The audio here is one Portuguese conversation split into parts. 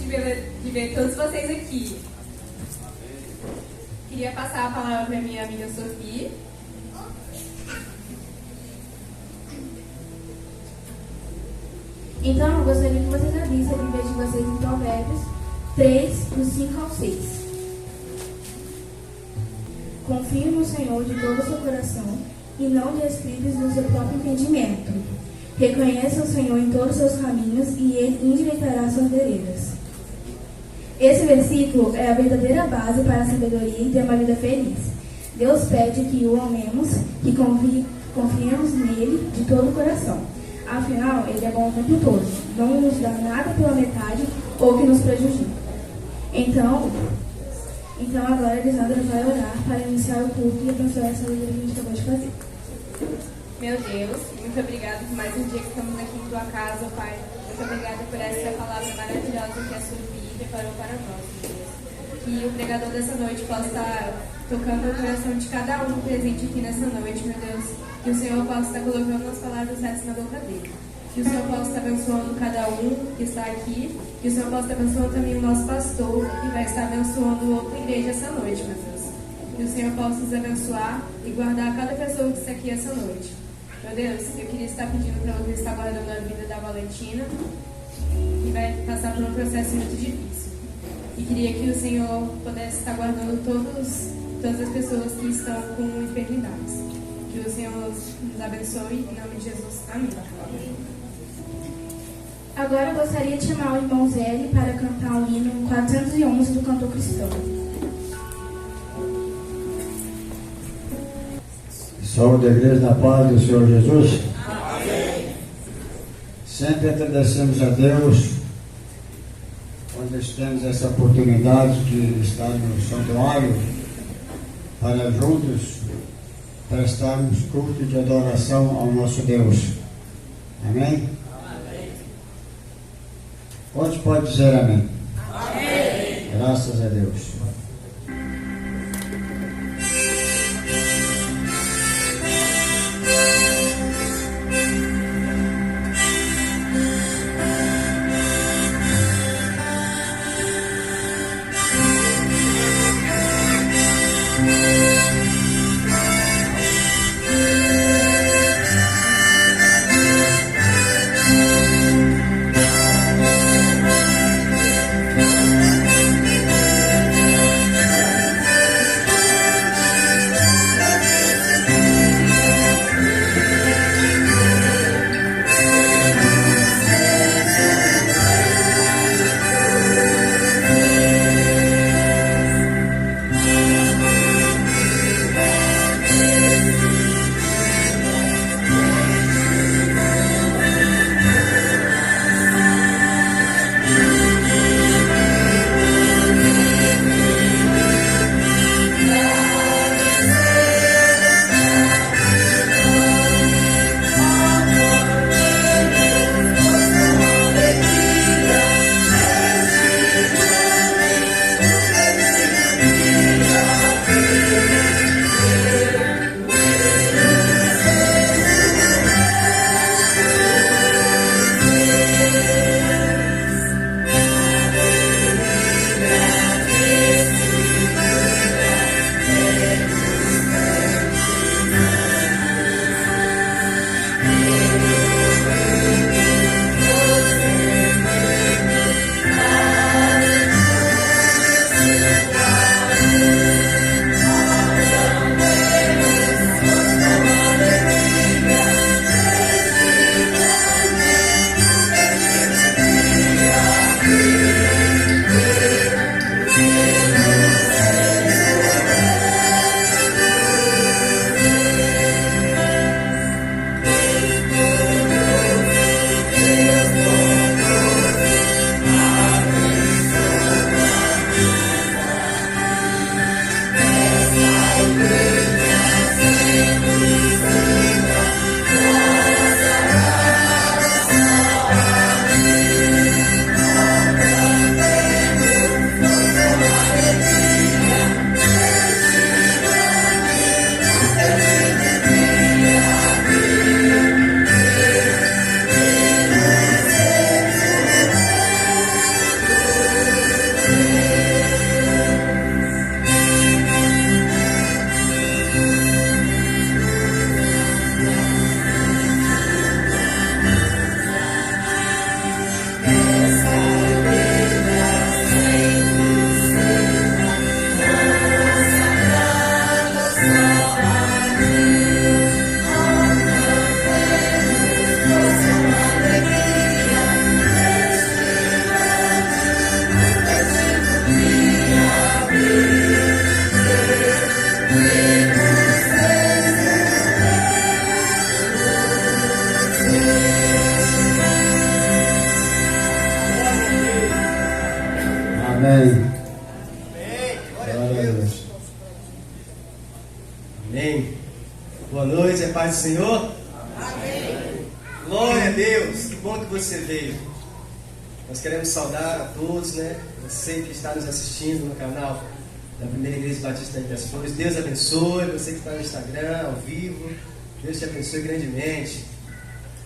de ver todos vocês aqui. Queria passar a palavra para minha amiga Sofia. Então, eu gostaria que vocês abrissem a Bíblia de vocês em Provérbios 3, do 5 ao 6. Confie no Senhor de todo o seu coração e não lhe estribes no seu próprio entendimento. Reconheça o Senhor em todos os seus caminhos e Ele endireitará suas veredas. Esse versículo é a verdadeira base para a sabedoria e ter uma vida feliz. Deus pede que o amemos, que confiemos nele de todo o coração. Afinal, ele é bom o tempo todo, não nos dá nada pela metade ou que nos prejudica. Então agora Elisandra vai orar para iniciar o culto e abençoar essa leitura que a gente acabou de fazer. Meu Deus, muito obrigada por mais um dia que estamos aqui em tua casa, Pai. Muito obrigada por essa palavra maravilhosa que a Sofia preparou para nós, meu Deus. Que o pregador dessa noite possa estar tocando o coração de cada um presente aqui nessa noite, meu Deus. Que o Senhor possa estar colocando as palavras certas na boca dele. Que o Senhor possa estar abençoando cada um que está aqui. Que o Senhor possa estar abençoando também o nosso pastor, que vai estar abençoando outra igreja essa noite, meu Deus. Que o Senhor possa nos abençoar e guardar cada pessoa que está aqui essa noite. Meu Deus, eu queria estar pedindo para você estar guardando a vida da Valentina, que vai passar por um processo muito difícil. E queria que o Senhor pudesse estar guardando todas as pessoas que estão com enfermidades. Que o Senhor nos abençoe, em nome de Jesus. Amém. Agora eu gostaria de chamar o irmão Zé para cantar o hino 411 do cantor cristão. Saúde, igreja, na paz do Senhor Jesus. Amém. Sempre agradecemos a Deus quando temos essa oportunidade de estar no santuário para juntos prestarmos culto de adoração ao nosso Deus. Amém? Amém. Quantos pode dizer amém? Amém. Graças a Deus. Amém. Amém. Glória a Deus. Amém. Boa noite, é paz do Senhor? Amém. Glória a Deus. Que bom que você veio. Nós queremos saudar a todos, né? Você que está nos assistindo no canal da Primeira Igreja Batista das Flores. Deus abençoe. Você que está no Instagram, ao vivo. Deus te abençoe grandemente.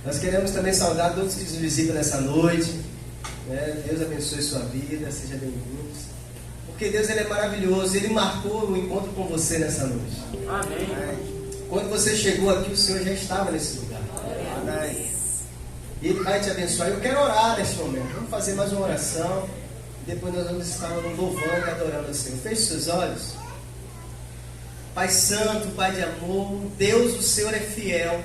Nós queremos também saudar todos que nos visitam nessa noite. Né? Deus abençoe sua vida. Seja bem-vindos. Porque Deus, Ele é maravilhoso. Ele marcou o encontro com você nessa noite. Amém. Quando você chegou aqui, o Senhor já estava nesse lugar. Amém. E Ele vai te abençoar. Eu quero orar neste momento. Vamos fazer mais uma oração. E depois nós vamos estar louvando e adorando o Senhor. Feche seus olhos. Pai Santo, Pai de amor, Deus, o Senhor é fiel.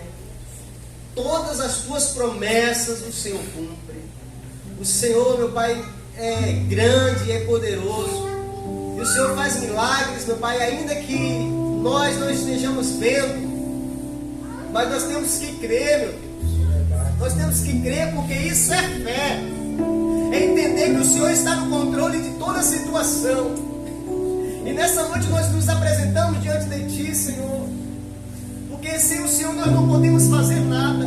Todas as tuas promessas o Senhor cumpre. O Senhor, meu Pai, é grande e é poderoso. E o Senhor faz milagres, meu Pai, ainda que nós não estejamos vendo. Mas nós temos que crer, meu Deus. Nós temos que crer, porque isso é fé. É entender que o Senhor está no controle de toda a situação. E nessa noite nós nos apresentamos diante de Ti, Senhor. Porque sem o Senhor nós não podemos fazer nada.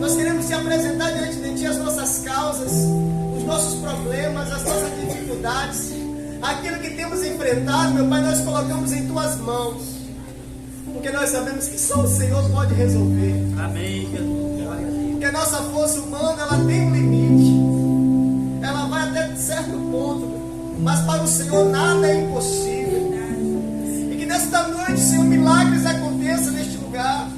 Nós queremos Te apresentar diante de Ti as nossas causas, os nossos problemas, as nossas dificuldades. Aquilo que temos enfrentado, meu Pai, nós colocamos em Tuas mãos. Porque nós sabemos que só o Senhor pode resolver. Amém. Porque a nossa força humana, ela tem um limite. Ela vai até certo ponto. Mas para o Senhor nada é impossível. E que nesta noite, Senhor, milagres aconteçam neste lugar.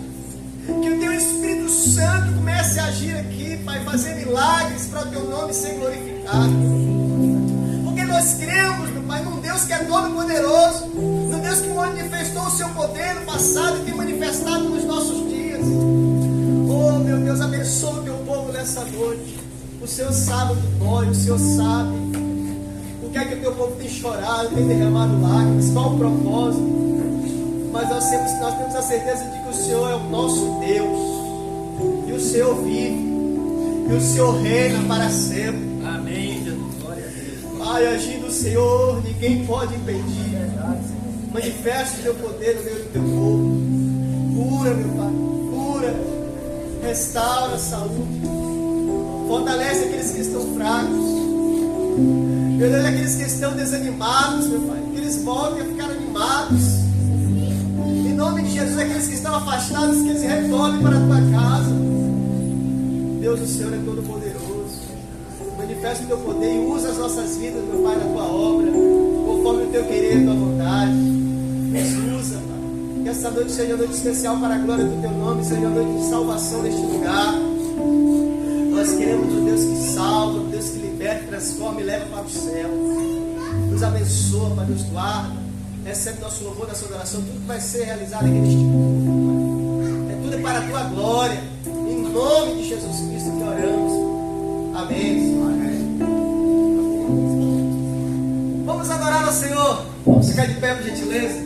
Que o Teu Espírito Santo comece a agir aqui, Pai, fazer milagres para o Teu nome ser glorificado. Porque nós cremos, meu Pai, num Deus que é todo poderoso, num Deus que manifestou o Seu poder no passado e tem manifestado nos nossos dias. Oh, meu Deus, abençoa o Teu povo nessa noite. O Senhor sabe o que dói, o Senhor sabe o que é que o Teu povo tem chorado, tem derramado lágrimas, qual o propósito. Mas nós temos a certeza de que o Senhor é o nosso Deus. E o Senhor vive. E o Senhor reina para sempre. Amém, Jesus. Glória a Deus. Pai, agindo o Senhor, ninguém pode impedir. Manifesta o Teu poder no meio do Teu povo. Cura, meu Pai. Cura. Restaura a saúde. Fortalece aqueles que estão fracos. Meu Deus, aqueles que estão desanimados, meu Pai. Que eles voltem a ficar animados. Em nome de Jesus, aqueles que estão afastados, que eles retornem para a Tua casa. Deus, o Senhor é todo poderoso. Manifesta o Teu poder e usa as nossas vidas, meu Pai, na Tua obra, conforme o Teu querer e a Tua vontade. Nos usa, Pai. Que essa noite seja uma noite especial para a glória do Teu nome, seja uma noite de salvação neste lugar. Nós queremos um Deus que salva, um Deus que liberta, transforma e leva para o céu. Nos abençoa, Pai, nos guarda. Recebe nosso louvor, nossa adoração. Tudo que vai ser realizado aqui neste mundo, Pai. É tudo para a Tua glória. Em nome de Jesus Cristo que oramos. Amém. Amém. Vamos adorar ao Senhor. Vamos ficar de pé, por gentileza.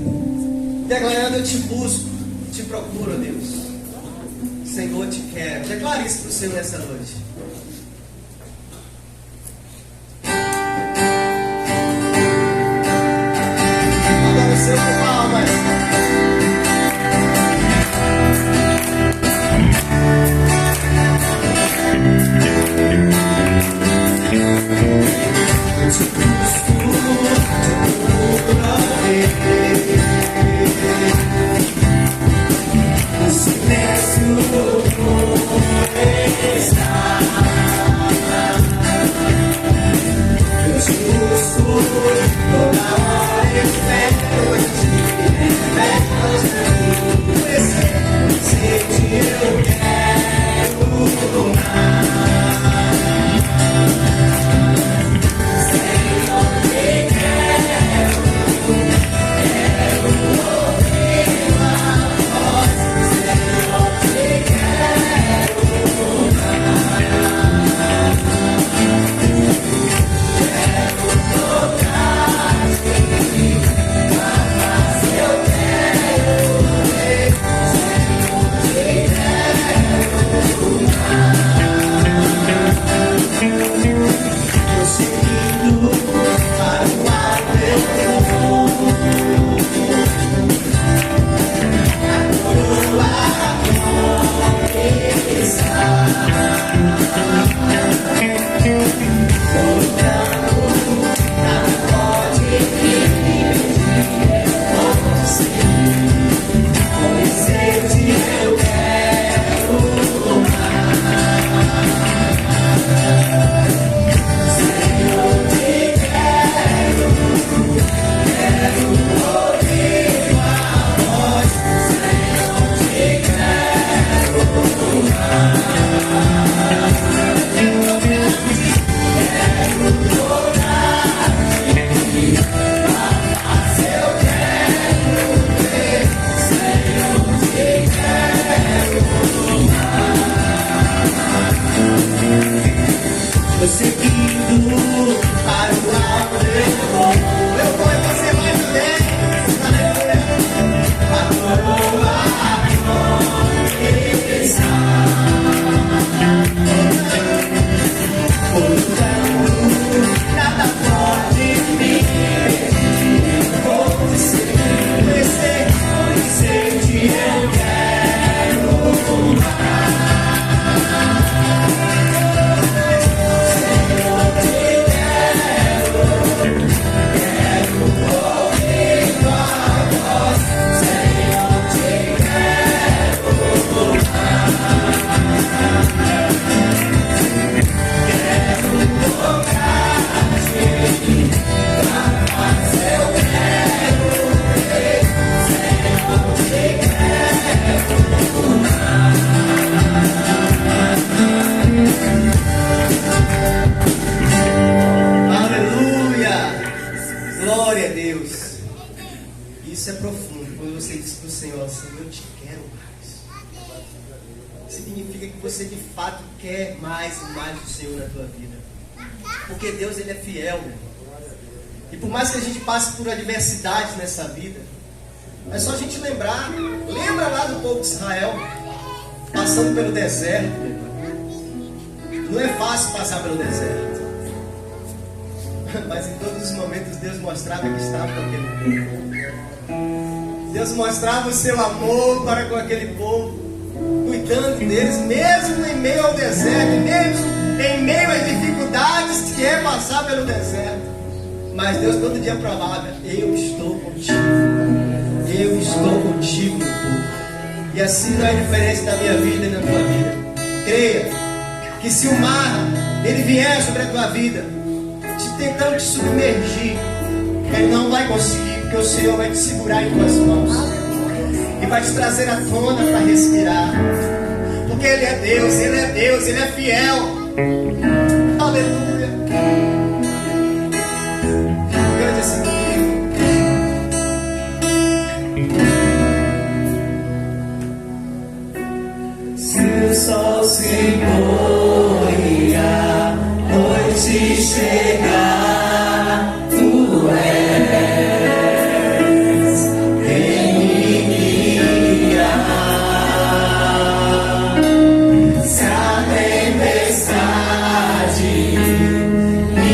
Declarando: eu te busco, te procuro, Deus. Senhor, te quero. Declare isso para o Senhor nessa noite. Adora o Senhor com palmas. Tocar Glória a Deus. Isso é profundo. Quando você diz para o Senhor assim, eu te quero mais. Significa que você de fato quer mais e mais do Senhor na tua vida. Porque Deus, Ele é fiel, meu irmão. E por mais que a gente passe por adversidades nessa vida, é só a gente lembrar. Lembra lá do povo de Israel, passando pelo deserto, meu irmão. Não é fácil passar pelo deserto. Mas em todos os momentos Deus mostrava que estava com aquele povo. Deus mostrava o seu amor para com aquele povo, cuidando deles, mesmo em meio ao deserto, mesmo em meio às dificuldades que é passar pelo deserto. Mas Deus todo dia provava: eu estou contigo. Eu estou contigo, meu povo. E assim não é diferente da minha vida e da tua vida. Creia que se o mar ele vier sobre a tua vida, tentando te submergir, ele não vai conseguir, porque o Senhor vai te segurar em tuas mãos e vai te trazer à tona para respirar, porque Ele é Deus, Ele é Deus, Ele é fiel. Aleluia. Cante assim comigo. Se o sol se pôr e a noite chegar, tu és quem me guiar. Se a tempestade me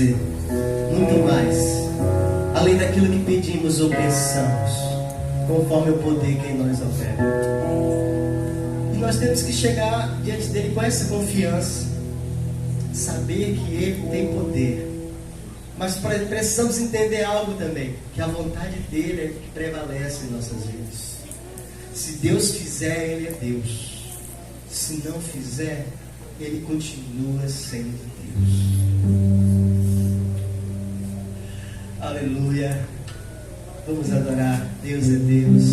fazer muito mais, além daquilo que pedimos ou pensamos, conforme o poder que em nós opera. E nós temos que chegar diante dele com essa confiança, saber que ele tem poder. Mas precisamos entender algo também, que a vontade dele é que prevalece em nossas vidas. Se Deus fizer, ele é Deus. Se não fizer, ele continua sendo Deus. Aleluia. Vamos adorar. Deus é Deus.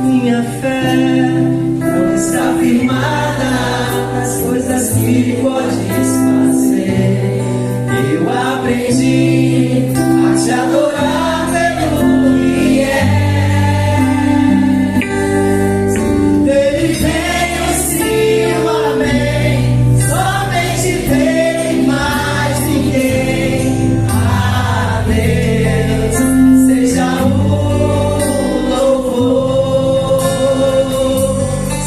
Minha fé não está firmada nas coisas que podes fazer. Eu aprendi a te adorar pelo que és. Dele vem o sim, o amém. Somente dele, mais ninguém. A Deus seja o louvor.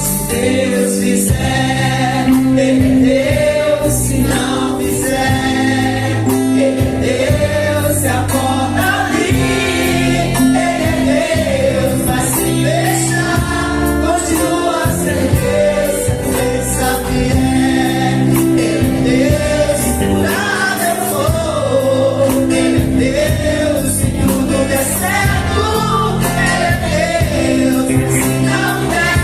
Se Deus fizer, ele é Deus. Se não fizer, ele é Deus. Se a porta abrir, ele é Deus. Mas se fechar, continua a ser Deus. Pensa que ele é Deus. Curado eu vou, ele é Deus. Se tudo der certo, ele é Deus. Se não der,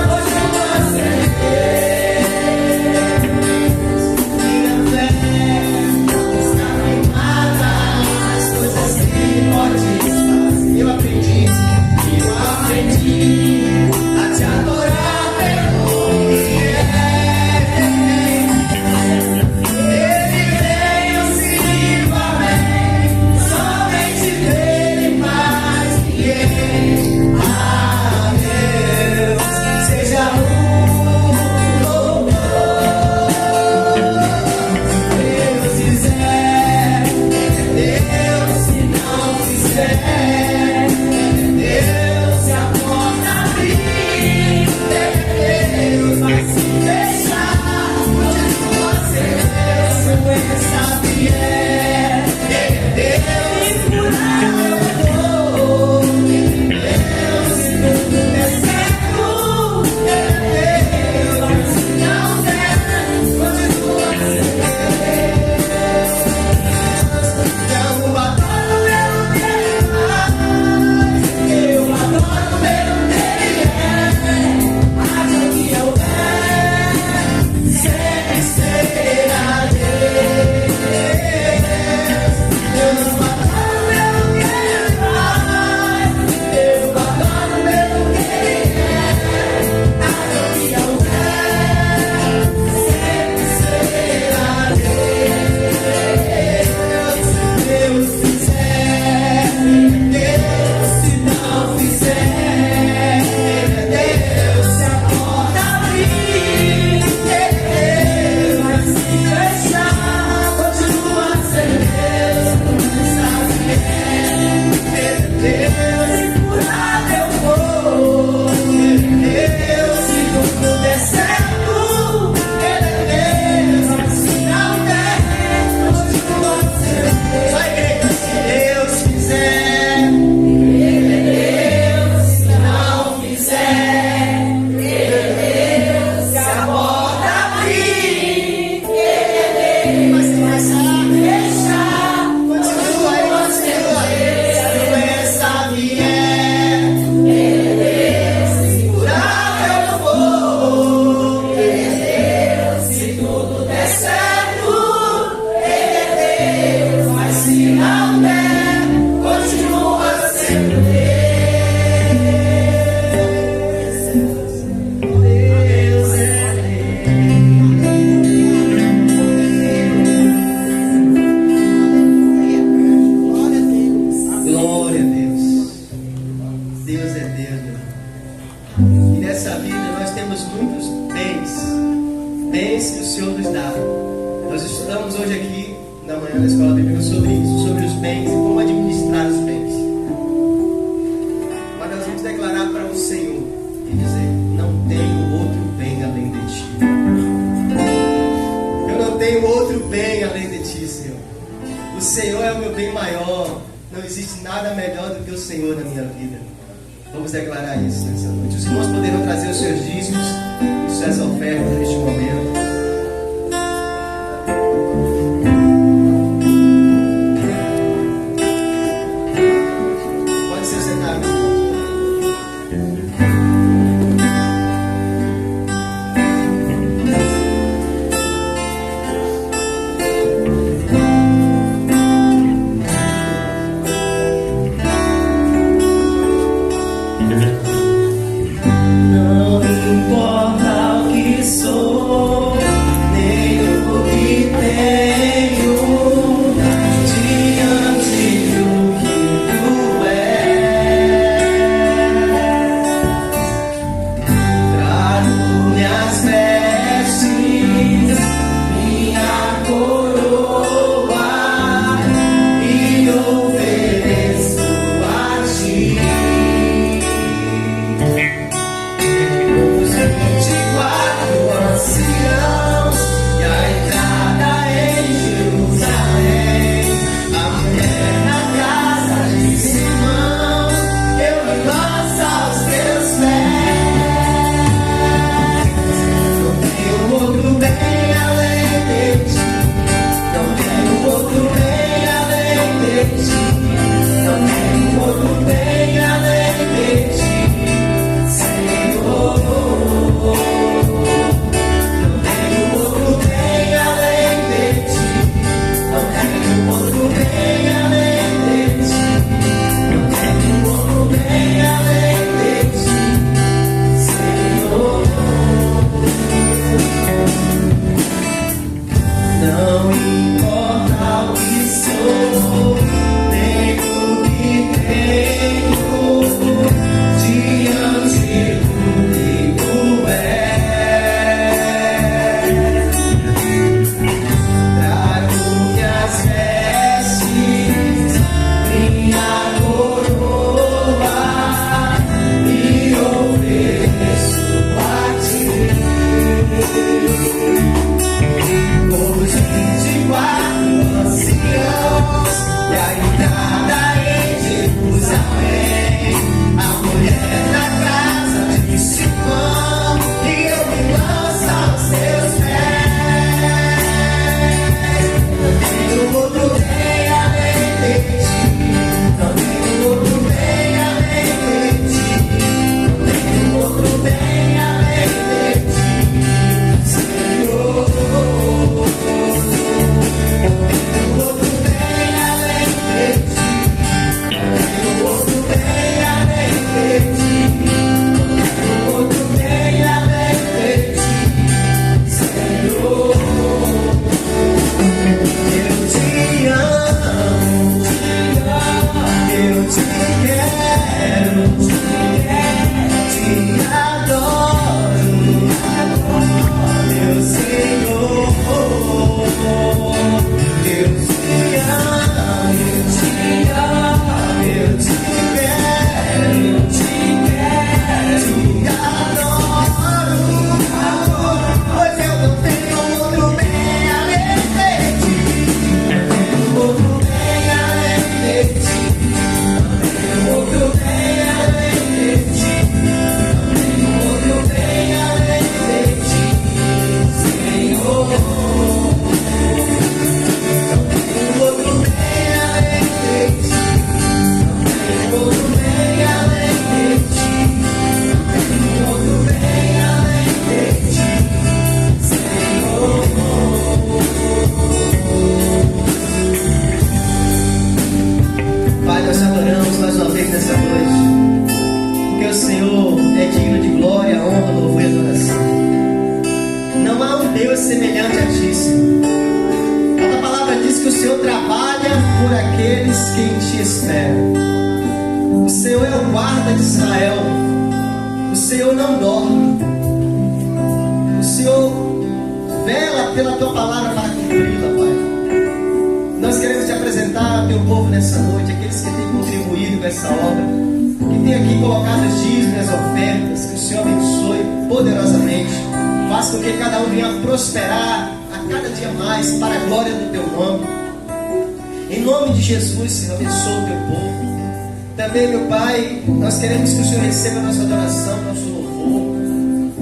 continua a ser Deus. Minha fé não está firmada nas coisas que podes fazer. Eu aprendi a te adorar pelo que é. Ele veio, sim, o amém. Somente dele, mais ninguém. A Deus seja o louvor. Deus quiser, Deus. Se não fizer, Deus. Se a porta abrir, Deus. Mas se fechar, continua a ser Deus. Sequência vier, Deus. Curado eu vou, Deus. Se tudo der certo, Deus. Mas se não der, continua a ser Deus. Eu adoro meu Deus. Eu adoro meu Deus. Haja o que houver, sempre será Deus. Eu adoro meu Deus. Eu adoro meu Deus. Haja o que houver, sempre será Deus. Deus fizer, Deus. Se não fizer, Deus. Se a porta abrir, Deus. Mas se fechar, continua a ser Deus. Sabe Deus. Curado eu vou, Deus. Se tudo der certo, Deus. Mas se não der, continua a ser Deus. Só a igreja. Se Deus fizer, Deus. Se não fizer, Deus. Se a porta abrir, Deus. Mas se fechar, continua a ser Deus. Se a doença vier, Deus. Se curar eu vou, Deus. Se tudo der certo, Deus. Mas se não der, continua sendo Deus. Deus é Glória a Deus. Deus é Deus, meu irmão. E nessa vida nós temos muitos bens bens que o Senhor nos dá. Nós estudamos hoje aqui, na manhã na escola bíblica, sobre isso, sobre os bens e como administrar os bens. Mas nós vamos declarar para o Senhor e dizer: não tenho outro bem além de ti. Eu não tenho outro bem além de ti, Senhor. O Senhor é o meu bem maior. Não existe nada melhor do que o Senhor na minha vida. Vamos declarar isso nessa noite. Os irmãos poderão trazer os seus dízimos e suas ofertas neste momento. Pode ser sentado, irmãos. Não importa o que sou, nem o que tenho, diante do que tu és. Trago minhas vestes, minha coroa, e ofereço a ti. Os 24 anciãos e a entrada em Jerusalém, a mulher na casa de Simão, eu me lanço aos teus pés. Não tenho outro bem além de ti, não tenho outro bem além de ti, não tenho outro bem além de ti. Senhor, não tenho outro bem além de ti, não tenho outro bem além de ti, não tenho outro bem além de ti, Senhor. Não importa o que sou, nem o que tenho, diante do que tu és. Trago minhas vestes, minha coroa, e ofereço a ti. Os 24 anciãos e a entrada em Jerusalém, a mulher na casa de Simão, e eu me lanço aos teus pés. Não tenho outro bem além de ti, não tenho outro bem além de ti, não tenho outro bem além de ti, Senhor. Outro bem além de ti, outro bem além de ti, outro bem além de ti, Senhor. Eu te amo, eu te quero, te adoro, meu Senhor. Eu te amo, eu te quero, te adoro, pois eu não tenho outro bem além de ti, não tenho outro bem além de ti, não tenho outro bem além de ti, não tenho outro bem além de ti, Senhor. Outro bem além de ti, não tenho outro bem além de ti, não tenho outro bem além de ti, Senhor. Pai, nós te adoramos mais uma vez nessa noite, porque o Senhor é digno de glória, honra, louvor e adoração. Não há um Deus semelhante a ti, Senhor. A palavra diz que o Senhor trabalha por aqueles que em ti esperam. O Senhor é o guarda de Israel. O Senhor não dorme. O Senhor Vela pela tua palavra para cumpri-la, Pai. Nós queremos te apresentar ao teu povo nessa noite, aqueles que têm contribuído com essa obra, que têm aqui colocado os dízimos e as ofertas, que o Senhor abençoe poderosamente. Faça com que cada um venha prosperar a cada dia mais para a glória do teu nome. Em nome de Jesus, Senhor, abençoa o teu povo. Também, meu Pai, nós queremos que o Senhor receba a nossa adoração, nosso louvor.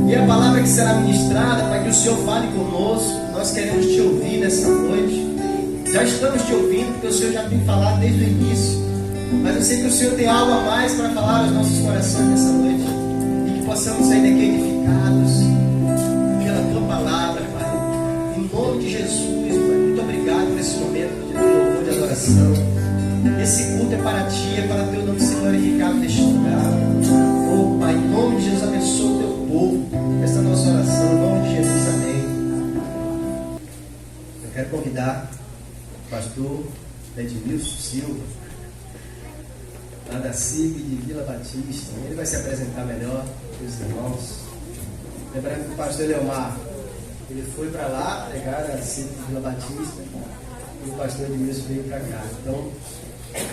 E a palavra que será ministrada, para que o Senhor fale conosco, nós queremos te ouvir nessa noite. Já estamos te ouvindo, porque o Senhor já tem falado desde o início. Mas eu sei que o Senhor tem algo a mais para falar aos nossos corações nessa noite. E que possamos sair daqui edificados pela tua palavra, Pai. Em nome de Jesus, Pai. Muito obrigado por esse momento de louvor, de adoração. Esse culto é para ti, é para teu nome ser glorificado neste lugar. Oh, Pai, em nome de Jesus, abençoa o teu povo. Esta é a nossa oração, em nome de Jesus, amém. Eu quero convidar o pastor Edmilson Silva, lá da CIB de Vila Batista. Ele vai se apresentar melhor para os irmãos. Lembrando que o pastor Leomar, ele foi para lá pregar a CIB de Vila Batista, e o pastor Edmilson veio para cá. Então,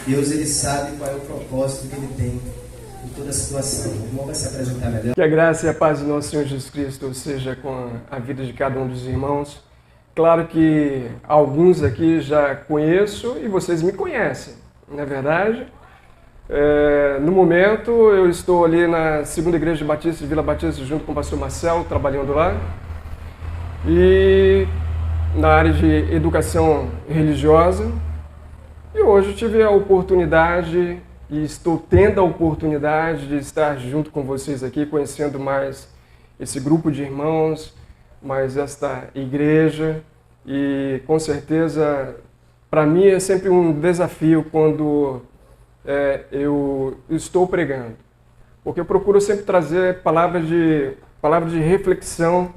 Deus, ele sabe qual é o propósito que ele tem em toda a situação. O irmão vai se apresentar melhor. Que a graça e a paz do nosso Senhor Jesus Cristo seja com a vida de cada um dos irmãos. Claro que alguns aqui já conheço e vocês me conhecem, não é verdade? No momento eu estou ali na Segunda Igreja Batista de Vila Batista junto com o pastor Marcelo, trabalhando lá. E na área de educação religiosa. E hoje eu tive a oportunidade e estou tendo a oportunidade de estar junto com vocês aqui, conhecendo mais esse grupo de irmãos, mais esta igreja. E com certeza, para mim é sempre um desafio quando eu estou pregando. Porque eu procuro sempre trazer palavras de reflexão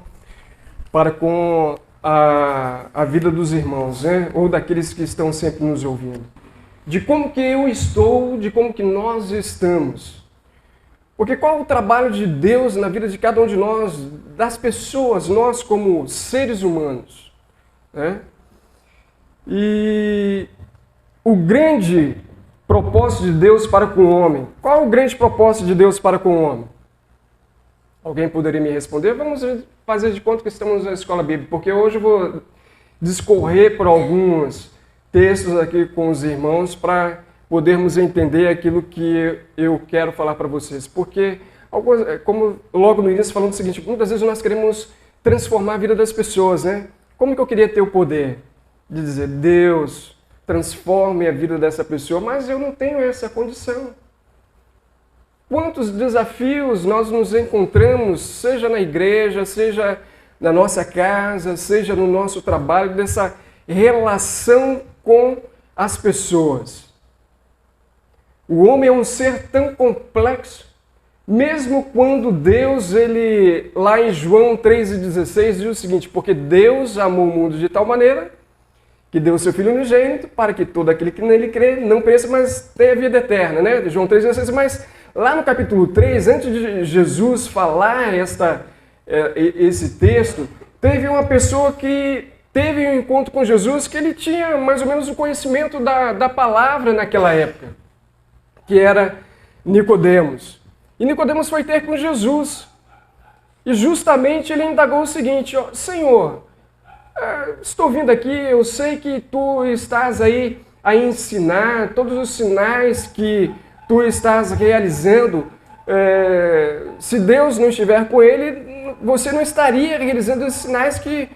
para com a vida dos irmãos, né? Ou daqueles que estão sempre nos ouvindo. De como que eu estou, de como que nós estamos. Porque qual é o trabalho de Deus na vida de cada um de nós, das pessoas, nós como seres humanos, né? E o grande propósito de Deus para com o homem. Qual é o grande propósito de Deus para com o homem? Alguém poderia me responder? Vamos fazer de conta que estamos na escola bíblica, porque hoje eu vou discorrer por alguns textos aqui com os irmãos para podermos entender aquilo que eu quero falar para vocês. Porque, como logo no início falando o seguinte, muitas vezes nós queremos transformar a vida das pessoas, né? Como que eu queria ter o poder de dizer, Deus, transforme a vida dessa pessoa, mas eu não tenho essa condição. Quantos desafios nós nos encontramos, seja na igreja, seja na nossa casa, seja no nosso trabalho, dessa relação com as pessoas. O homem é um ser tão complexo, mesmo quando Deus, lá em João 3,16, diz o seguinte, porque Deus amou o mundo de tal maneira que deu o seu Filho unigênito para que todo aquele que nele crê não pereça, mas tenha vida eterna, né? João 3,16, mas lá no capítulo 3, antes de Jesus falar esse texto, teve uma pessoa que teve um encontro com Jesus que ele tinha mais ou menos o conhecimento da palavra naquela época, que era Nicodemos. E Nicodemos foi ter com Jesus. E justamente ele indagou o seguinte, ó, Senhor, estou vindo aqui, eu sei que tu estás aí a ensinar todos os sinais que tu estás realizando. Se Deus não estiver com ele, você não estaria realizando os sinais que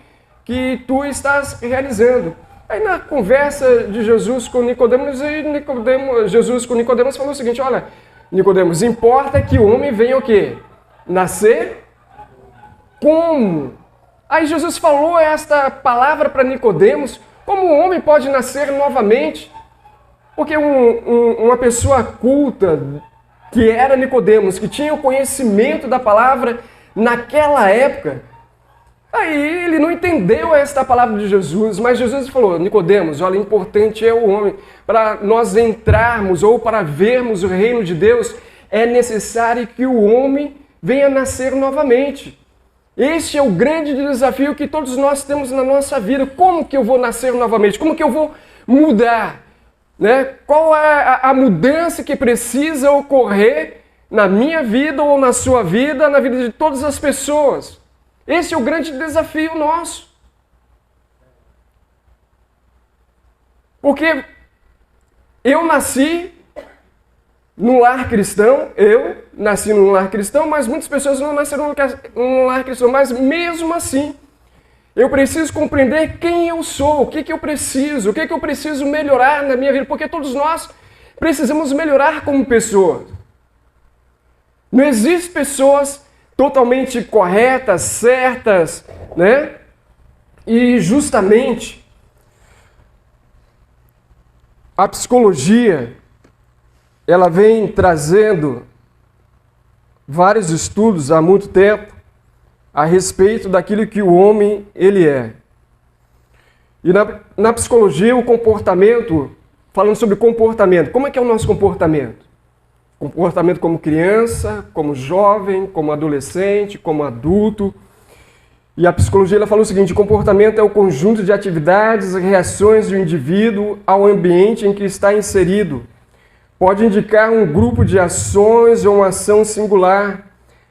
tu estás realizando. Aí na conversa de Jesus com Nicodemos, Jesus com Nicodemos falou o seguinte, olha, Nicodemos, importa que o homem venha o quê? Nascer como? Aí Jesus falou esta palavra para Nicodemos, como o homem pode nascer novamente? Porque uma pessoa culta, que era Nicodemos, que tinha o conhecimento da palavra naquela época, aí ele não entendeu esta palavra de Jesus, mas Jesus falou, Nicodemos, olha, importante é o homem. Para nós entrarmos ou para vermos o reino de Deus, é necessário que o homem venha nascer novamente. Este é o grande desafio que todos nós temos na nossa vida. Como que eu vou nascer novamente? Como que eu vou mudar? Né? Qual é a mudança que precisa ocorrer na minha vida ou na sua vida, na vida de todas as pessoas? Esse é o grande desafio nosso. Porque eu nasci num lar cristão, mas muitas pessoas não nasceram num lar cristão. Mas mesmo assim, eu preciso compreender quem eu sou, o que eu preciso, o que eu preciso melhorar na minha vida, porque todos nós precisamos melhorar como pessoas. Não existem pessoas totalmente corretas, certas, né? E justamente a psicologia, ela vem trazendo vários estudos há muito tempo a respeito daquilo que o homem ele é. E na psicologia, o comportamento, falando sobre comportamento, como é que é o nosso comportamento? Comportamento como criança, como jovem, como adolescente, como adulto. E a psicologia ela fala o seguinte: comportamento é o conjunto de atividades e reações do indivíduo ao ambiente em que está inserido. Pode indicar um grupo de ações ou uma ação singular.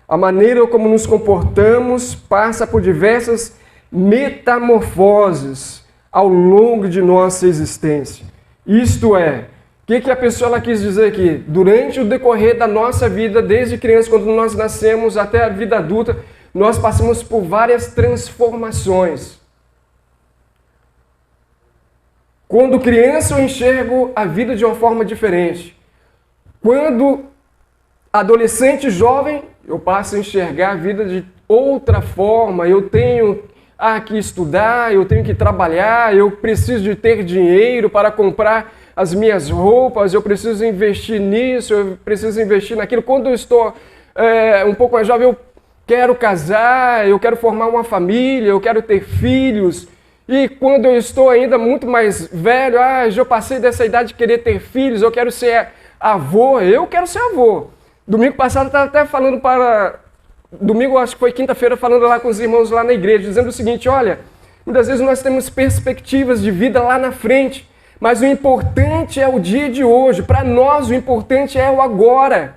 A maneira como nos comportamos passa por diversas metamorfoses ao longo de nossa existência. Isto é, o que a pessoa ela quis dizer aqui? Durante o decorrer da nossa vida, desde criança, quando nós nascemos até a vida adulta, nós passamos por várias transformações. Quando criança, eu enxergo a vida de uma forma diferente. Quando adolescente e jovem, eu passo a enxergar a vida de outra forma. Eu tenho que estudar, eu tenho que trabalhar, eu preciso de ter dinheiro para comprar as minhas roupas, eu preciso investir nisso, eu preciso investir naquilo. Quando eu estou um pouco mais jovem, eu quero casar, eu quero formar uma família, eu quero ter filhos. E quando eu estou ainda muito mais velho, já passei dessa idade de querer ter filhos, eu quero ser avô, eu quero ser avô. Domingo passado eu estava até falando domingo, acho que foi quinta-feira, falando lá com os irmãos lá na igreja, dizendo o seguinte: olha, muitas vezes nós temos perspectivas de vida lá na frente, mas o importante é o dia de hoje. Para nós, o importante é o agora.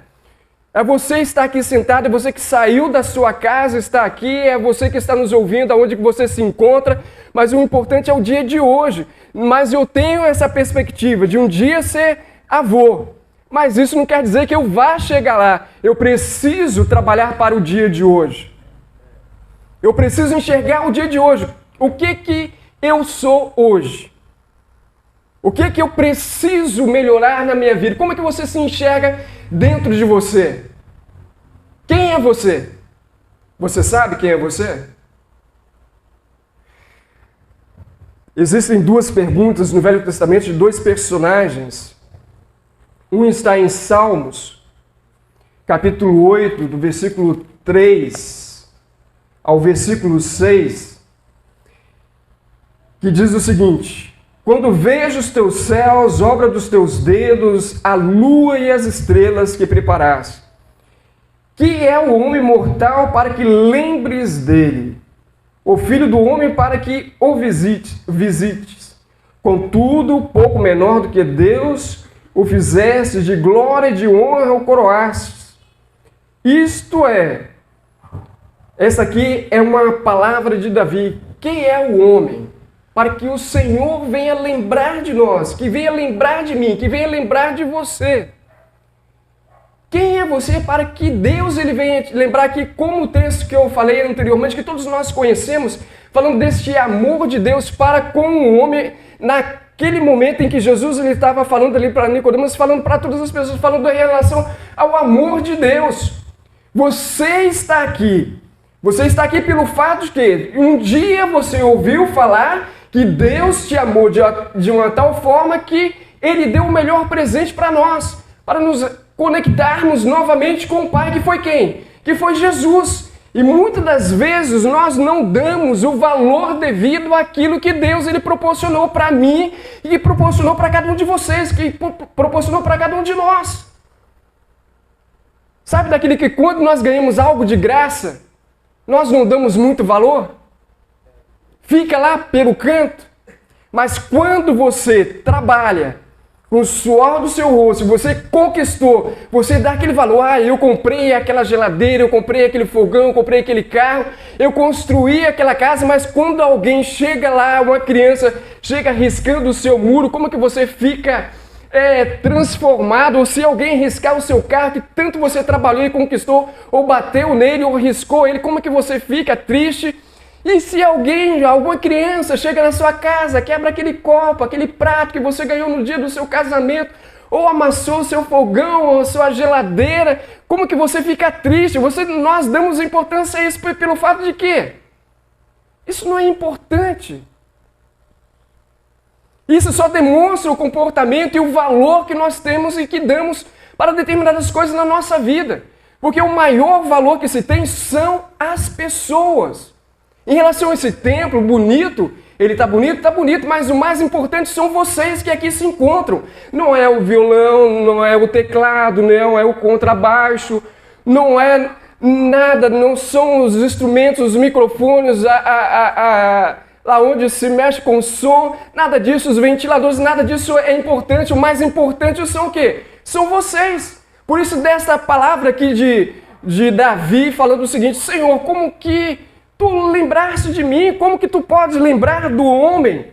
É você estar aqui sentado, é você que saiu da sua casa, está aqui, é você que está nos ouvindo, aonde que você se encontra, mas o importante é o dia de hoje. Mas eu tenho essa perspectiva de um dia ser avô. Mas isso não quer dizer que eu vá chegar lá. Eu preciso trabalhar para o dia de hoje. Eu preciso enxergar o dia de hoje. O que eu sou hoje? O que eu preciso melhorar na minha vida? Como é que você se enxerga dentro de você? Quem é você? Você sabe quem é você? Existem duas perguntas no Velho Testamento de dois personagens. Um está em Salmos, capítulo 8, do versículo 3 ao versículo 6, que diz o seguinte: quando vejo os teus céus, obra dos teus dedos, a lua e as estrelas que preparaste, que é o homem mortal para que lembres dele, o filho do homem para que o visites. Contudo, pouco menor do que Deus, o fizeste, de glória e de honra o coroastes. Isto é, essa aqui é uma palavra de Davi. Quem é o homem? Para que o Senhor venha lembrar de nós, que venha lembrar de mim, que venha lembrar de você. Quem é você para que Deus ele venha lembrar aqui, como o texto que eu falei anteriormente, que todos nós conhecemos, falando deste amor de Deus para com o homem, naquele momento em que Jesus ele estava falando ali para Nicodemos, falando para todas as pessoas, falando em relação ao amor de Deus. Você está aqui pelo fato de que um dia você ouviu falar que Deus te amou de uma tal forma que Ele deu o melhor presente para nós, para nos conectarmos novamente com o Pai, que foi quem? Que foi Jesus. E muitas das vezes nós não damos o valor devido àquilo que Deus ele proporcionou para mim e proporcionou para cada um de vocês, que proporcionou para cada um de nós. Sabe daquele que quando nós ganhamos algo de graça, nós não damos muito valor? Fica lá pelo canto. Mas quando você trabalha com o suor do seu rosto, você conquistou, você dá aquele valor. Eu comprei aquela geladeira, eu comprei aquele fogão, eu comprei aquele carro, eu construí aquela casa, mas quando alguém chega lá, uma criança chega riscando o seu muro, como que você fica transformado? Ou se alguém riscar o seu carro que tanto você trabalhou e conquistou, ou bateu nele, ou riscou ele, como que você fica triste? E se alguma criança chega na sua casa, quebra aquele copo, aquele prato que você ganhou no dia do seu casamento, ou amassou o seu fogão, ou a sua geladeira, como que você fica triste? Nós damos importância a isso pelo fato de que isso não é importante. Isso só demonstra o comportamento e o valor que nós temos e que damos para determinadas coisas na nossa vida. Porque o maior valor que se tem são as pessoas. Em relação a esse templo bonito, ele está bonito, mas o mais importante são vocês que aqui se encontram. Não é o violão, não é o teclado, não é o contrabaixo, não é nada, não são os instrumentos, os microfones, lá onde se mexe com o som, nada disso, os ventiladores, nada disso é importante. O mais importante são o quê? São vocês. Por isso, dessa palavra aqui de Davi, falando o seguinte: Senhor, como que tu lembraste de mim? Como que tu podes lembrar do homem?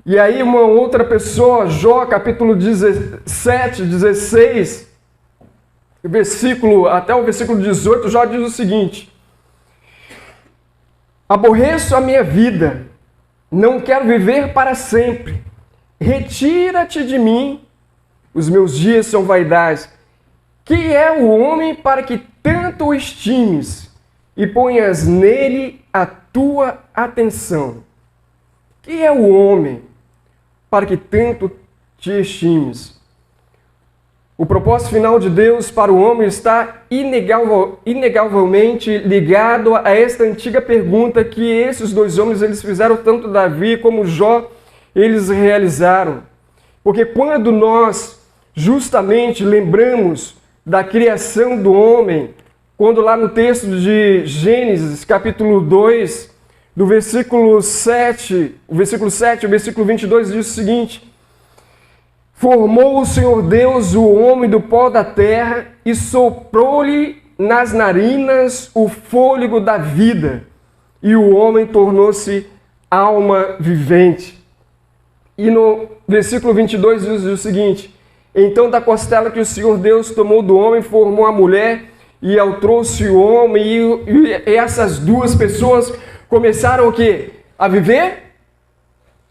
E aí uma outra pessoa, Jó, capítulo 17, 16, até o versículo 18, Jó diz o seguinte: aborreço a minha vida, não quero viver para sempre. Retira-te de mim, os meus dias são vaidades. Que é o homem para que tanto o estimes e ponhas nele a tua atenção? Que é o homem para que tanto te estimes? O propósito final de Deus para o homem está inegavelmente ligado a esta antiga pergunta que esses dois homens eles fizeram, tanto Davi como Jó, eles realizaram. Porque quando nós justamente lembramos da criação do homem, quando lá no texto de Gênesis, capítulo 2, do versículo 7, o versículo 22 diz o seguinte: formou o Senhor Deus o homem do pó da terra e soprou-lhe nas narinas o fôlego da vida, e o homem tornou-se alma vivente. E no versículo 22 diz o seguinte: então da costela que o Senhor Deus tomou do homem, formou a mulher, e ao trouxe o homem, e essas duas pessoas começaram o quê? A viver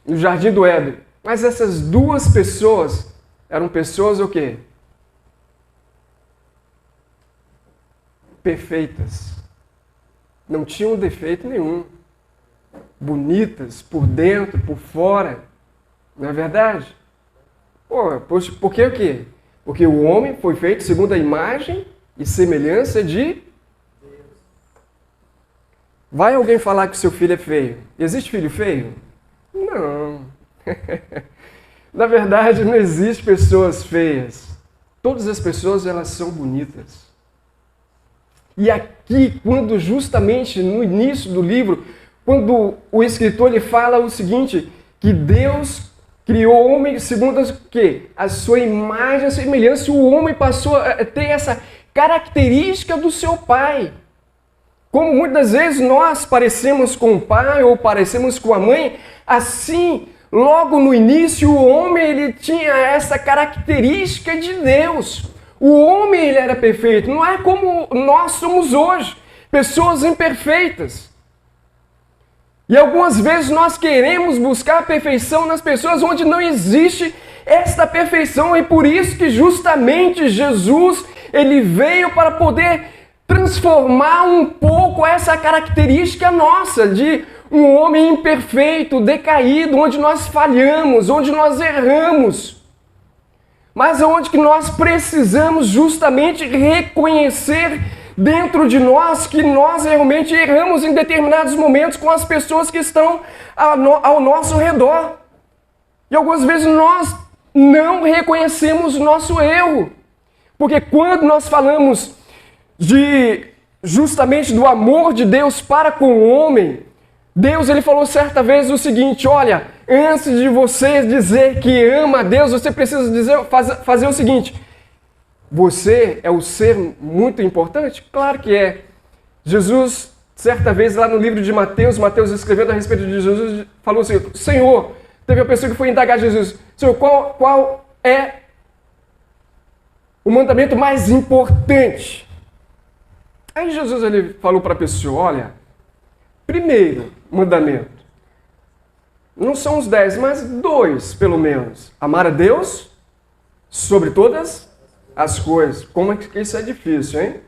no jardim do Éden. Mas essas duas pessoas eram pessoas o quê? Perfeitas. Não tinham defeito nenhum. Bonitas por dentro, por fora. Não é verdade? Por que o quê? Porque o homem foi feito segundo a imagem e semelhança de Deus. Vai alguém falar que o seu filho é feio? Existe filho feio? Não. Na verdade, não existe pessoas feias. Todas as pessoas, elas são bonitas. E aqui, quando justamente no início do livro, quando o escritor ele fala o seguinte, que Deus criou o homem segundo a sua imagem e semelhança, o homem passou a ter essa característica do seu pai. Como muitas vezes nós parecemos com o pai ou parecemos com a mãe, assim, logo no início, o homem ele tinha essa característica de Deus. O homem ele era perfeito, não é como nós somos hoje, pessoas imperfeitas. E algumas vezes nós queremos buscar a perfeição nas pessoas onde não existe esta perfeição. E por isso que justamente Jesus ele veio para poder transformar um pouco essa característica nossa de um homem imperfeito, decaído, onde nós falhamos, onde nós erramos. Mas onde que nós precisamos justamente reconhecer dentro de nós que nós realmente erramos em determinados momentos com as pessoas que estão ao nosso redor. E algumas vezes nós não reconhecemos o nosso erro. Porque quando nós falamos de justamente do amor de Deus para com o homem, Deus ele falou certa vez o seguinte: olha, antes de você dizer que ama a Deus, você precisa fazer o seguinte: você é o ser muito importante? Claro que é. Jesus, certa vez lá no livro de Mateus escrevendo a respeito de Jesus, falou assim: Senhor, teve uma pessoa que foi indagar Jesus: Senhor, qual é o mandamento mais importante? Aí Jesus ele falou para a pessoa: olha, primeiro mandamento, não são os 10, mas 2 pelo menos. Amar a Deus sobre todas as coisas. Como é que isso é difícil, hein?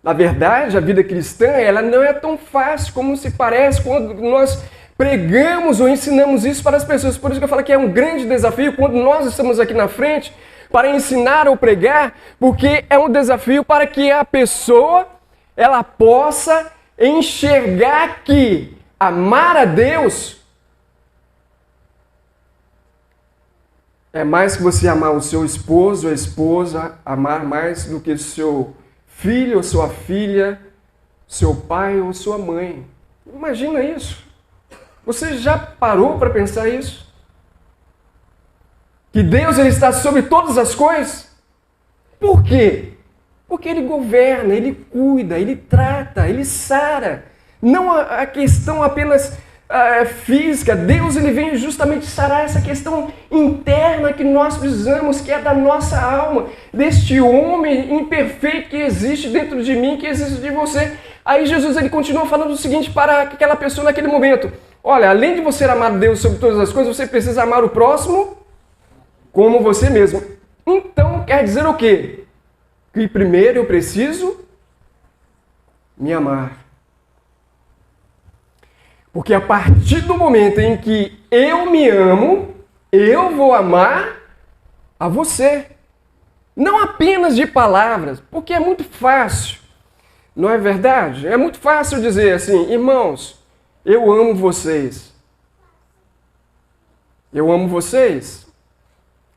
Na verdade, a vida cristã ela não é tão fácil como se parece quando nós pregamos ou ensinamos isso para as pessoas. Por isso que eu falo que é um grande desafio quando nós estamos aqui na frente para ensinar ou pregar, porque é um desafio para que a pessoa ela possa enxergar que amar a Deus é mais que você amar o seu esposo ou a esposa, amar mais do que o seu filho ou sua filha, seu pai ou sua mãe. Imagina isso. Você já parou para pensar isso? Que Deus ele está sobre todas as coisas? Por quê? Porque Ele governa, Ele cuida, Ele trata, Ele sara. Não a questão apenas física. Deus ele vem justamente sarar essa questão interna que nós precisamos, que é da nossa alma, deste homem imperfeito que existe dentro de mim, que existe de você. Aí Jesus ele continua falando o seguinte para aquela pessoa naquele momento: olha, além de você amar Deus sobre todas as coisas, você precisa amar o próximo como você mesmo. Então, quer dizer o quê? Que primeiro eu preciso me amar. Porque a partir do momento em que eu me amo, eu vou amar a você. Não apenas de palavras, porque é muito fácil. Não é verdade? É muito fácil dizer assim: irmãos, eu amo vocês. Eu amo vocês.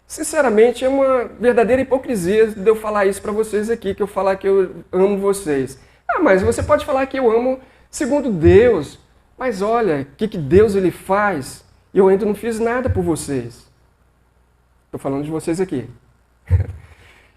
Sinceramente, é uma verdadeira hipocrisia de eu falar isso para vocês aqui, que eu falar que eu amo vocês. Ah, mas você pode falar que eu amo segundo Deus. Mas olha, o que Deus ele faz? Eu ainda não fiz nada por vocês. Estou falando de vocês aqui.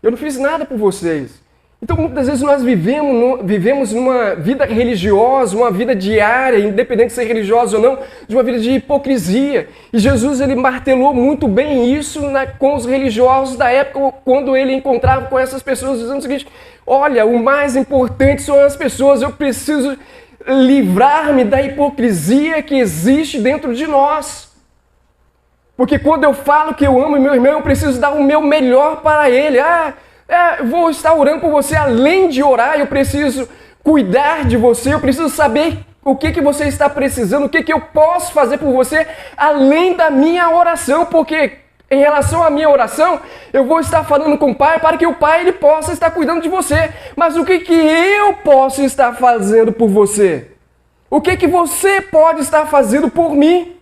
Eu não fiz nada por vocês. Então, muitas vezes nós vivemos numa vida religiosa, uma vida diária, independente de ser religiosa ou não, de uma vida de hipocrisia. E Jesus ele martelou muito bem isso com os religiosos da época, quando ele encontrava com essas pessoas, dizendo o seguinte: olha, o mais importante são as pessoas, eu preciso livrar-me da hipocrisia que existe dentro de nós. Porque quando eu falo que eu amo meu irmão, eu preciso dar o meu melhor para ele. Vou estar orando por você, além de orar, eu preciso cuidar de você, eu preciso saber o que você está precisando, o que eu posso fazer por você, além da minha oração, porque em relação à minha oração, eu vou estar falando com o Pai para que o Pai ele possa estar cuidando de você. Mas o que eu posso estar fazendo por você? O que você pode estar fazendo por mim?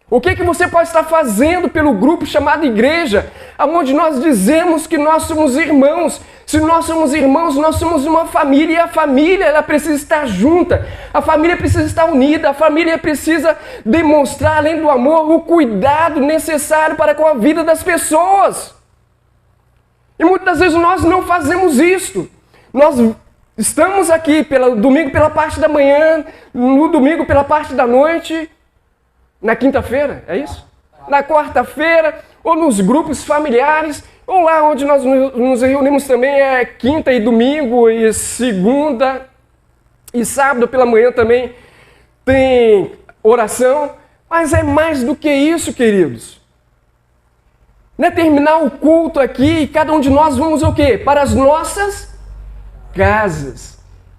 O que você pode estar fazendo pelo grupo chamado igreja, onde nós dizemos que nós somos irmãos? Se nós somos irmãos, nós somos uma família, e a família ela precisa estar junta, a família precisa estar unida, a família precisa demonstrar, além do amor, o cuidado necessário para com a vida das pessoas. E muitas vezes nós não fazemos isso. Nós estamos aqui pelo domingo pela parte da manhã, no domingo pela parte da noite, na quinta-feira, é isso? Na quarta-feira, ou nos grupos familiares, ou lá onde nós nos reunimos também é quinta e domingo, e segunda e sábado pela manhã também tem oração. Mas é mais do que isso, queridos. Não é terminar o culto aqui e cada um de nós vamos o quê? Para as nossas casas.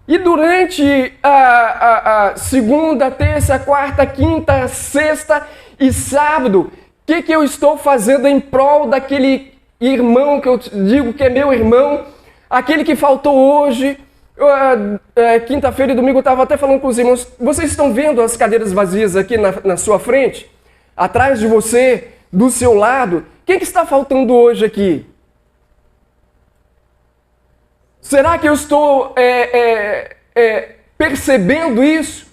E durante a segunda, terça, quarta, quinta, sexta e sábado, o que eu estou fazendo em prol daquele irmão que eu digo que é meu irmão, aquele que faltou hoje? Quinta-feira e domingo eu estava até falando com os irmãos: vocês estão vendo as cadeiras vazias aqui na sua frente? Atrás de você, do seu lado? Quem que está faltando hoje aqui? Será que eu estou percebendo isso?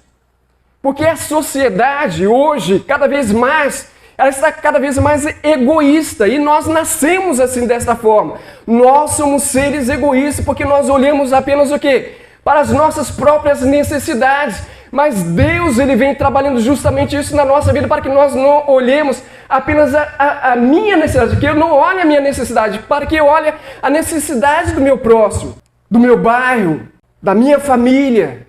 Porque a sociedade hoje, cada vez mais, ela está cada vez mais egoísta. E nós nascemos assim, desta forma. Nós somos seres egoístas porque nós olhamos apenas o quê? Para as nossas próprias necessidades. Mas Deus, Ele vem trabalhando justamente isso na nossa vida para que nós não olhemos apenas a minha necessidade, que eu não olhe a minha necessidade, para que eu olhe a necessidade do meu próximo, do meu bairro, da minha família,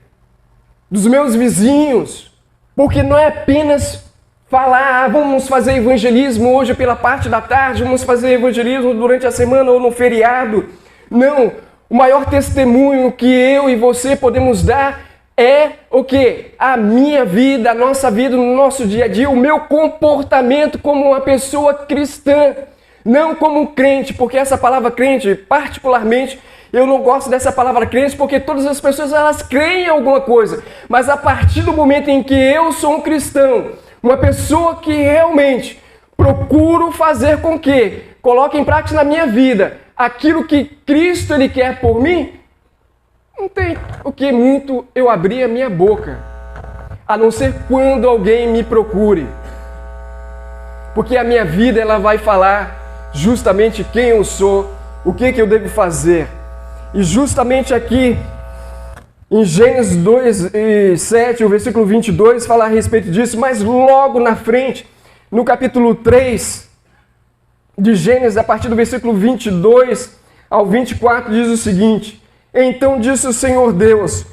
dos meus vizinhos. Porque não é apenas falar, vamos fazer evangelismo hoje pela parte da tarde, vamos fazer evangelismo durante a semana ou no feriado. Não, o maior testemunho que eu e você podemos dar é o quê? A minha vida, a nossa vida no nosso dia a dia, o meu comportamento como uma pessoa cristã, não como um crente, porque essa palavra crente, particularmente, eu não gosto dessa palavra crente porque todas as pessoas elas creem em alguma coisa, mas a partir do momento em que eu sou um cristão, uma pessoa que realmente procuro fazer com que coloque em prática na minha vida aquilo que Cristo Ele quer por mim, não tem o que muito eu abrir a minha boca, a não ser quando alguém me procure. Porque a minha vida ela vai falar justamente quem eu sou, o que eu devo fazer. E justamente aqui, em Gênesis 2:7, o versículo 22, fala a respeito disso, mas logo na frente, no capítulo 3 de Gênesis, a partir do versículo 22 ao 24, diz o seguinte: Então disse o Senhor Deus,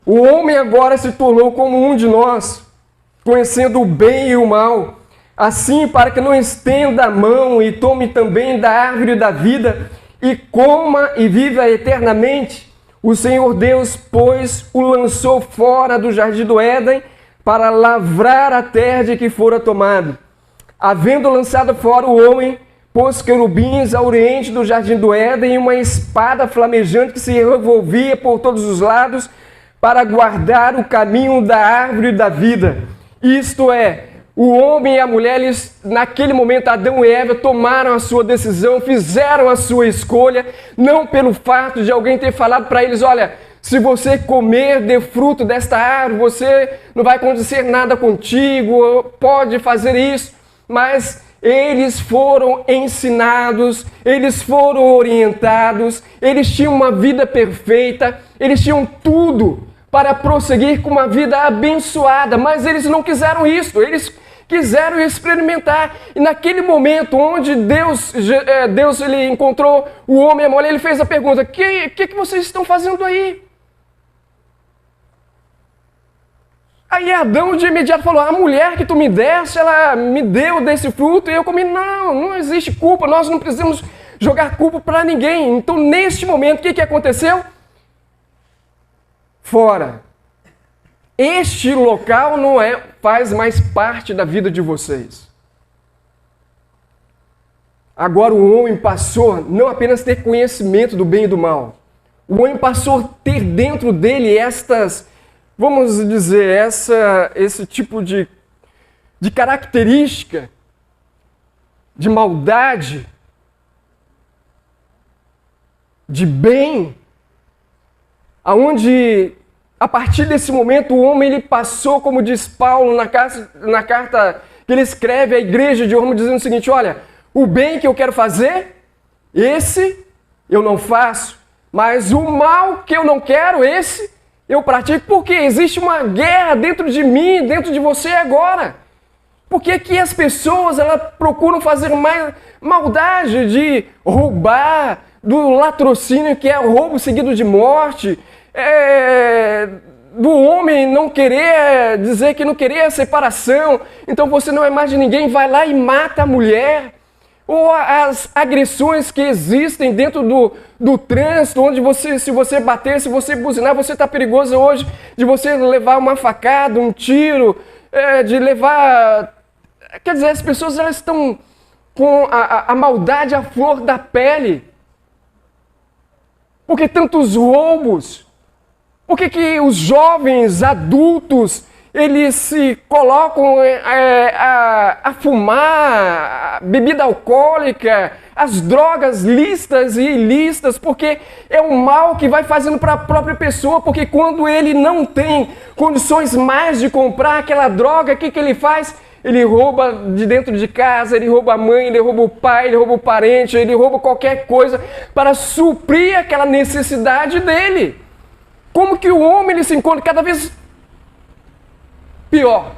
o homem agora se tornou como um de nós, conhecendo o bem e o mal. Assim, para que não estenda a mão e tome também da árvore da vida, e coma e viva eternamente, o Senhor Deus, pois, o lançou fora do jardim do Éden para lavrar a terra de que fora tomado. Havendo lançado fora o homem, pôs querubins ao oriente do jardim do Éden e uma espada flamejante que se revolvia por todos os lados para guardar o caminho da árvore da vida. Isto é, o homem e a mulher, eles, naquele momento, Adão e Eva tomaram a sua decisão, fizeram a sua escolha, não pelo fato de alguém ter falado para eles, olha, se você comer de fruto desta árvore, você não vai acontecer nada contigo, pode fazer isso, mas eles foram ensinados, eles foram orientados, eles tinham uma vida perfeita, eles tinham tudo para prosseguir com uma vida abençoada, mas eles não quiseram isso, eles quiseram experimentar. E naquele momento onde Deus ele encontrou o homem e a mulher, ele fez a pergunta, o que vocês estão fazendo aí? Aí Adão de imediato falou, a mulher que tu me deste, ela me deu desse fruto e eu comi. Não existe culpa, nós não precisamos jogar culpa para ninguém. Então neste momento, o que aconteceu? Fora. Este local não faz mais parte da vida de vocês. Agora o homem passou não apenas a ter conhecimento do bem e do mal. O homem passou a ter dentro dele vamos dizer, esse tipo de característica, de maldade, de bem, aonde a partir desse momento o homem ele passou, como diz Paulo na carta que ele escreve à igreja de Roma, dizendo o seguinte, olha, o bem que eu quero fazer, esse eu não faço, mas o mal que eu não quero, esse eu pratico, porque existe uma guerra dentro de mim, dentro de você agora. Por que as pessoas elas procuram fazer mais maldade de roubar, do latrocínio, que é o roubo seguido de morte, do homem não querer dizer que não queria separação, então você não é mais de ninguém, vai lá e mata a mulher. Ou as agressões que existem dentro do trânsito, onde se você bater, se você buzinar, você está perigoso hoje de você levar uma facada, um tiro, de levar... Quer dizer, as pessoas elas estão com a maldade à flor da pele. Por que tantos roubos? Por que os jovens, adultos, eles se colocam a fumar, a bebida alcoólica, as drogas lícitas e ilícitas, porque é um mal que vai fazendo para a própria pessoa, porque quando ele não tem condições mais de comprar aquela droga, o que ele faz? Ele rouba de dentro de casa, ele rouba a mãe, ele rouba o pai, ele rouba o parente, ele rouba qualquer coisa para suprir aquela necessidade dele. Como que o homem ele se encontra cada vez pior?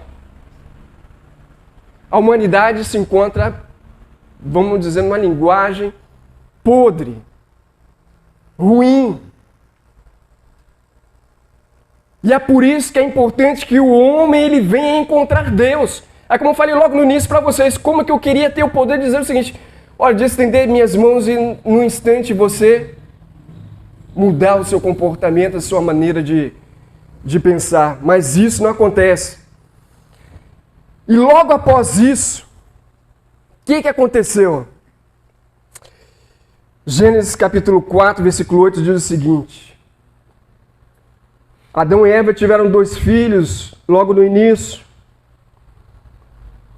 A humanidade se encontra, vamos dizer, numa linguagem podre, ruim. E é por isso que é importante que o homem ele venha encontrar Deus. É como eu falei logo no início para vocês, como que eu queria ter o poder de dizer o seguinte: olha, de estender minhas mãos e num instante você mudar o seu comportamento, a sua maneira de pensar. Mas isso não acontece. E logo após isso, o que aconteceu? Gênesis capítulo 4, versículo 8 diz o seguinte: Adão e Eva tiveram 2 filhos logo no início.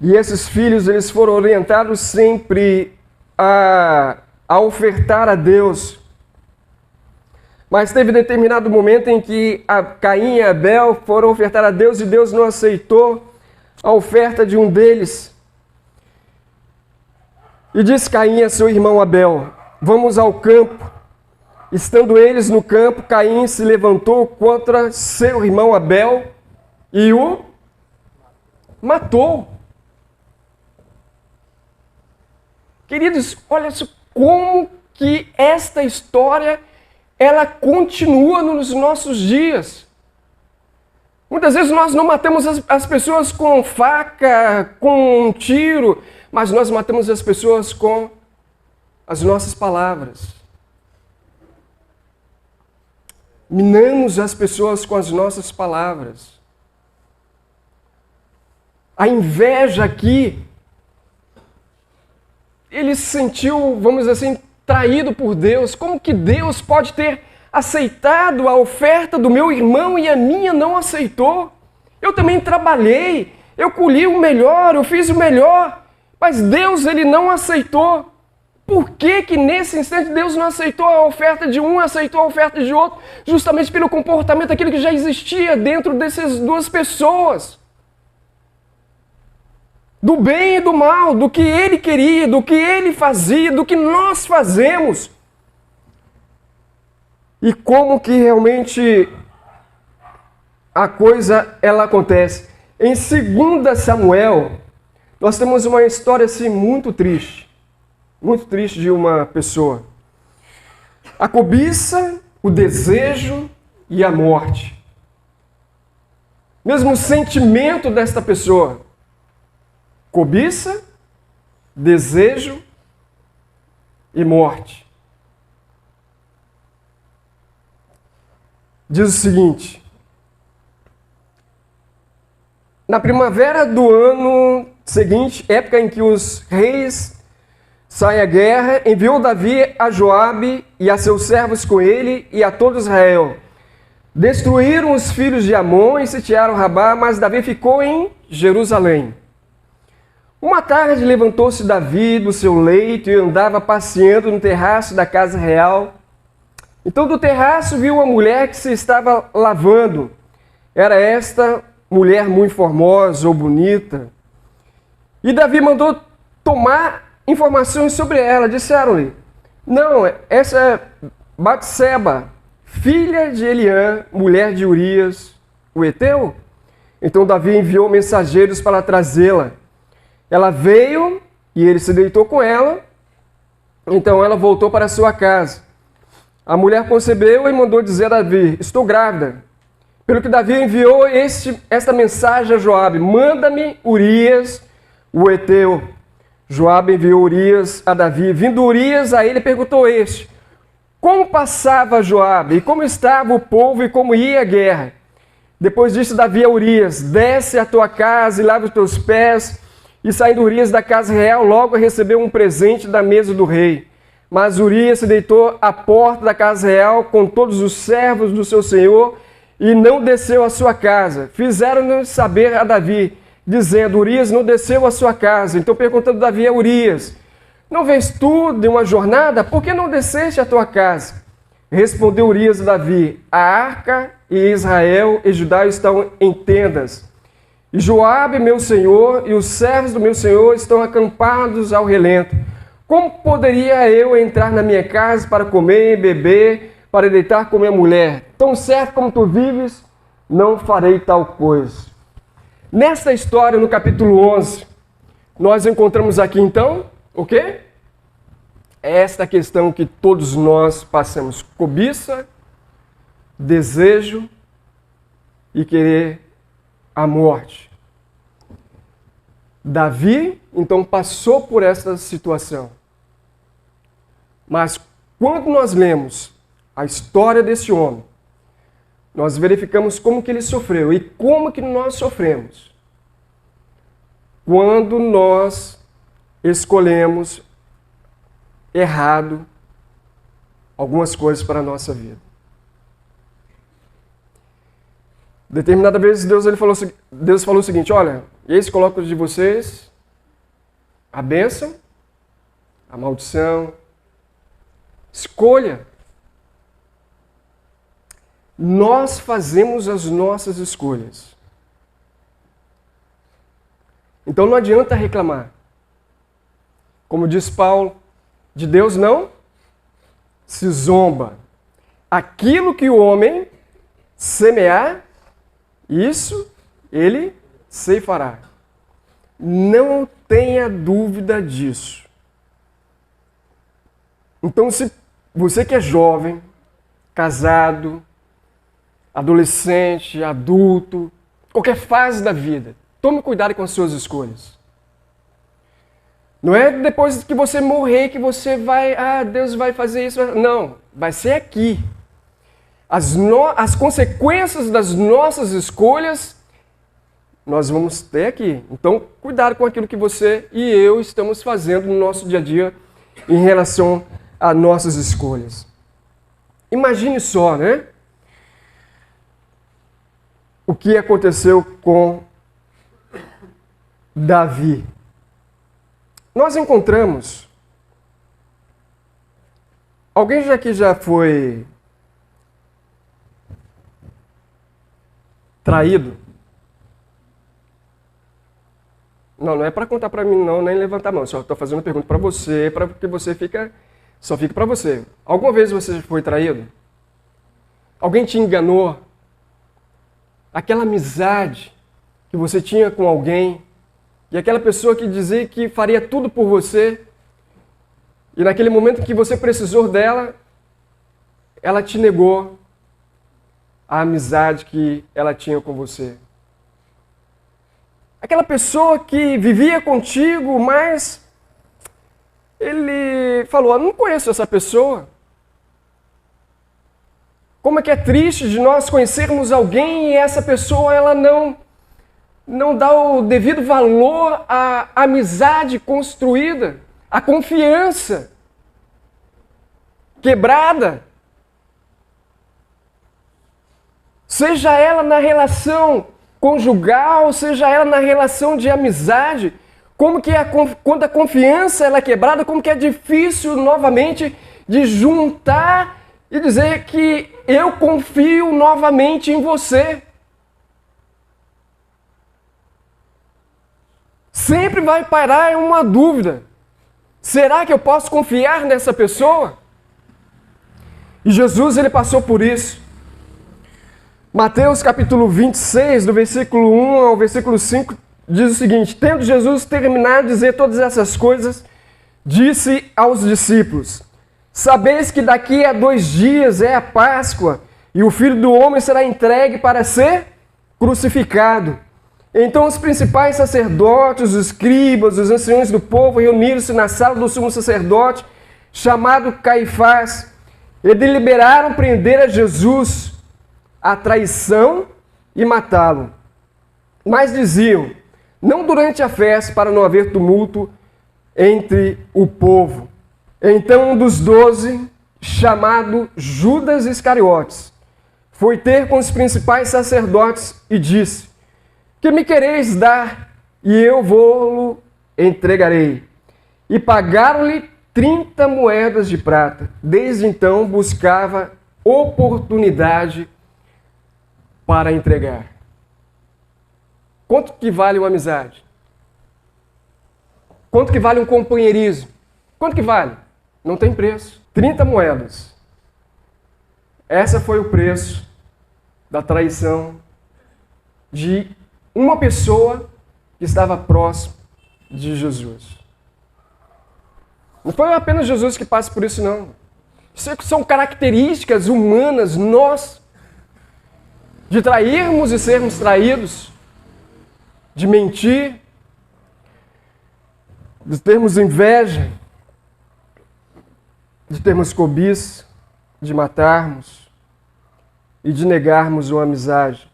E esses filhos eles foram orientados sempre a ofertar a Deus. Mas teve determinado momento em que Caim e Abel foram ofertar a Deus e Deus não aceitou a oferta de um deles. E disse Caim a seu irmão Abel: vamos ao campo. Estando eles no campo, Caim se levantou contra seu irmão Abel e o matou. Queridos, olha só como que esta história ela continua nos nossos dias. Muitas vezes nós não matamos as pessoas com faca, com um tiro, mas nós matamos as pessoas com as nossas palavras. Minamos as pessoas com as nossas palavras. A inveja aqui, ele se sentiu, vamos dizer assim, traído por Deus. Como que Deus pode ter aceitado a oferta do meu irmão e a minha não aceitou? Eu também trabalhei, eu colhi o melhor, eu fiz o melhor, mas Deus ele não aceitou. Por que que nesse instante Deus não aceitou a oferta de um, aceitou a oferta de outro? Justamente pelo comportamento, aquilo que já existia dentro dessas duas pessoas. Do bem e do mal, do que ele queria, do que ele fazia, do que nós fazemos. E como que realmente a coisa ela acontece. Em 2 Samuel, nós temos uma história assim muito triste de uma pessoa. A cobiça, o desejo e a morte. Mesmo o sentimento desta pessoa. Cobiça, desejo e morte. Diz o seguinte: na primavera do ano seguinte, época em que os reis saem à guerra, enviou Davi a Joabe e a seus servos com ele e a todo Israel. Destruíram os filhos de Amon e sitiaram Rabá, mas Davi ficou em Jerusalém. Uma tarde levantou-se Davi do seu leito e andava passeando no terraço da casa real. Então do terraço viu uma mulher que se estava lavando. Era esta mulher muito formosa ou bonita. E Davi mandou tomar informações sobre ela. Disseram-lhe: não, essa é Batseba, filha de Eliã, mulher de Urias, o heteu. Então Davi enviou mensageiros para trazê-la. Ela veio e ele se deitou com ela. Então ela voltou para sua casa. A mulher concebeu e mandou dizer a Davi: estou grávida. Pelo que Davi enviou esta mensagem a Joabe: manda-me Urias, o heteu. Joabe enviou Urias a Davi. Vindo Urias a ele, perguntou este: como passava Joabe? E como estava o povo e como ia a guerra? Depois disse Davi a Urias: desce à tua casa e lava os teus pés. E saindo Urias da casa real, logo recebeu um presente da mesa do rei. Mas Urias se deitou à porta da casa real com todos os servos do seu senhor e não desceu à sua casa. Fizeram-nos saber a Davi, dizendo: Urias não desceu à sua casa. Então perguntando Davi a Urias: não vês tu de uma jornada? Por que não desceste à tua casa? Respondeu Urias a Davi: a arca e Israel e Judá estão em tendas. E Joabe, meu senhor, e os servos do meu senhor estão acampados ao relento. Como poderia eu entrar na minha casa para comer e beber, para deitar com minha mulher? Tão certo como tu vives, não farei tal coisa. Nesta história, no capítulo 11, nós encontramos aqui então, o quê? Esta questão que todos nós passamos: cobiça, desejo e querer a morte. Davi, então, passou por esta situação. Mas quando nós lemos a história desse homem, nós verificamos como que ele sofreu e como que nós sofremos quando nós escolhemos errado algumas coisas para a nossa vida. Determinada vez Deus falou o seguinte: olha, eis coloco de vocês a bênção, a maldição, escolha. Nós fazemos as nossas escolhas. Então não adianta reclamar. Como diz Paulo, de Deus não se zomba. Aquilo que o homem semear, isso ele ceifará. Não tenha dúvida disso. Então, se você que é jovem, casado, adolescente, adulto, qualquer fase da vida, tome cuidado com as suas escolhas. Não é depois que você morrer que você vai, Deus vai fazer isso. Não, vai ser aqui. As consequências das nossas escolhas, nós vamos ter aqui. Então, cuidado com aquilo que você e eu estamos fazendo no nosso dia a dia em relação a nossas escolhas. Imagine só, né? O que aconteceu com Davi. Nós encontramos... Alguém aqui já foi traído? Não é para contar para mim não, nem levantar a mão. Só estou fazendo uma pergunta para você, para que você só fique para você. Alguma vez você foi traído? Alguém te enganou? Aquela amizade que você tinha com alguém, e aquela pessoa que dizia que faria tudo por você, e naquele momento que você precisou dela, ela te negou a amizade que ela tinha com você. Aquela pessoa que vivia contigo, mas ele falou: eu não conheço essa pessoa. Como é que é triste de nós conhecermos alguém e essa pessoa ela não dá o devido valor à amizade construída, à confiança quebrada. Seja ela na relação conjugal, seja ela na relação de amizade, como que quando a confiança ela é quebrada, como que é difícil novamente de juntar e dizer que eu confio novamente em você. Sempre vai parar em uma dúvida. Será que eu posso confiar nessa pessoa? E Jesus ele passou por isso. Mateus capítulo 26, do versículo 1 ao versículo 5, diz o seguinte: tendo Jesus terminado de dizer todas essas coisas, disse aos discípulos: sabeis que daqui a 2 dias é a Páscoa, e o Filho do Homem será entregue para ser crucificado. Então os principais sacerdotes, os escribas, os anciões do povo reuniram-se na sala do sumo sacerdote, chamado Caifás, e deliberaram prender a Jesus, a traição e matá-lo. Mas diziam: não durante a festa, para não haver tumulto entre o povo. Então um dos 12, chamado Judas Iscariotes, foi ter com os principais sacerdotes e disse: que me quereis dar, e eu vou-lo entregarei. E pagaram-lhe 30 moedas de prata. Desde então buscava oportunidade para entregar. Quanto que vale uma amizade? Quanto que vale um companheirismo? Quanto que vale? Não tem preço. 30 moedas. Essa foi o preço da traição de uma pessoa que estava próximo de Jesus. Não foi apenas Jesus que passa por isso, não. Isso são características humanas, nós, de trairmos e sermos traídos, de mentir, de termos inveja, de termos cobiça, de matarmos e de negarmos uma amizade.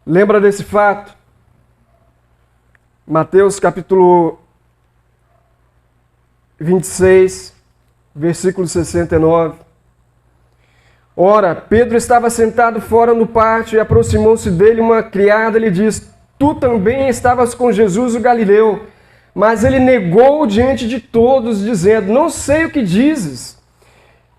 Lembra desse fato? Mateus capítulo 26, versículo 69. Ora, Pedro estava sentado fora no pátio e aproximou-se dele uma criada e lhe disse: tu também estavas com Jesus o Galileu. Mas ele negou diante de todos, dizendo: não sei o que dizes.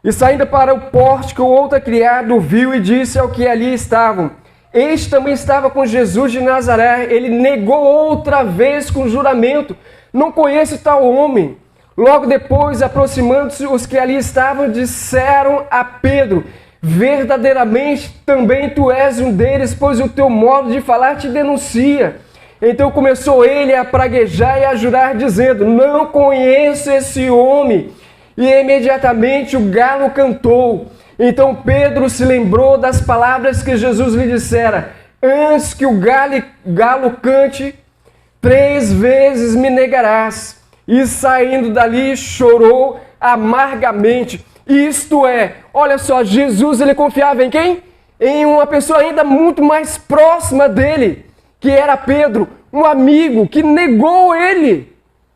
E saindo para o pórtico, outra criada o viu e disse ao que ali estavam: este também estava com Jesus de Nazaré. Ele negou outra vez com juramento: não conheço tal homem. Logo depois, aproximando-se, os que ali estavam disseram a Pedro: verdadeiramente também tu és um deles, pois o teu modo de falar te denuncia. Então começou ele a praguejar e a jurar, dizendo: não conheço esse homem. E imediatamente o galo cantou. Então Pedro se lembrou das palavras que Jesus lhe dissera: antes que o galo cante, 3 vezes me negarás. E saindo dali chorou amargamente. Isto é, olha só, Jesus ele confiava em quem? Em uma pessoa ainda muito mais próxima dele, que era Pedro, um amigo que negou ele.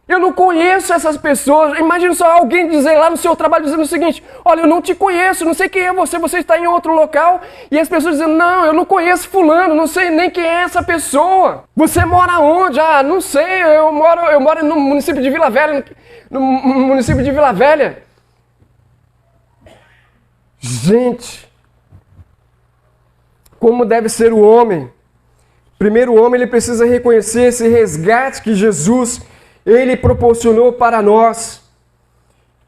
Eu não conheço essas pessoas. Imagina só alguém dizer lá no seu trabalho, dizendo o seguinte: olha, eu não te conheço, não sei quem é você, você está em outro local. E as pessoas dizendo: não, eu não conheço fulano, não sei nem quem é essa pessoa. Você mora onde? Ah, não sei, eu moro no município de Vila Velha. No município de Vila Velha. Gente, como deve ser o homem? Primeiro, o homem ele precisa reconhecer esse resgate que Jesus ele proporcionou para nós.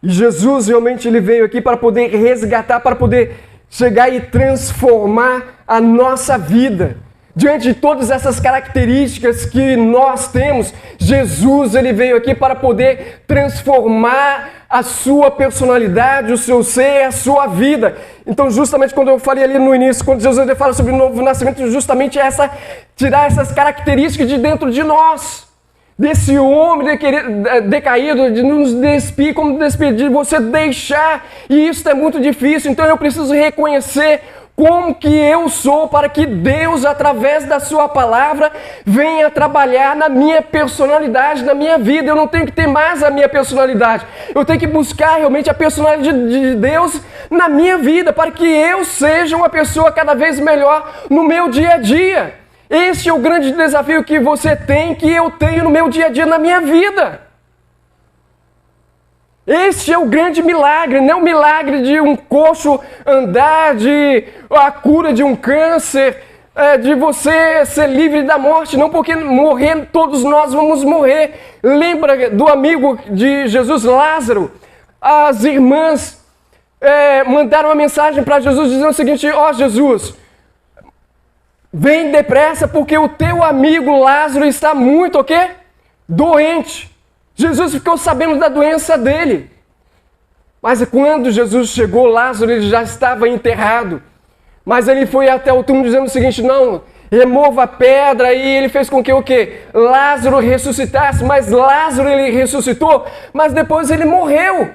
E Jesus realmente ele veio aqui para poder resgatar, para poder chegar e transformar a nossa vida. Diante de todas essas características que nós temos, Jesus ele veio aqui para poder transformar a sua personalidade, o seu ser, a sua vida. Então, justamente quando eu falei ali no início, quando Jesus ele fala sobre o novo nascimento, justamente tirar essas características de dentro de nós. Desse homem decaído, de nos despir, como despedir, você deixar, e isso é muito difícil, então eu preciso reconhecer como que eu sou, para que Deus, através da sua palavra, venha trabalhar na minha personalidade, na minha vida. Eu não tenho que ter mais a minha personalidade, eu tenho que buscar realmente a personalidade de Deus na minha vida, para que eu seja uma pessoa cada vez melhor no meu dia a dia. Este é o grande desafio que você tem, que eu tenho no meu dia a dia, na minha vida. Este é o grande milagre, não é o milagre de um coxo andar, de a cura de um câncer, de você ser livre da morte, não, porque morrer, todos nós vamos morrer. Lembra do amigo de Jesus, Lázaro? As irmãs mandaram uma mensagem para Jesus dizendo o seguinte: ó Jesus, vem depressa, porque o teu amigo Lázaro está muito, o quê? Doente. Jesus ficou sabendo da doença dele. Mas quando Jesus chegou, Lázaro ele já estava enterrado. Mas ele foi até o túmulo dizendo o seguinte: não, remova a pedra. E ele fez com que o quê? Lázaro ressuscitasse. Mas Lázaro ele ressuscitou, mas depois ele morreu.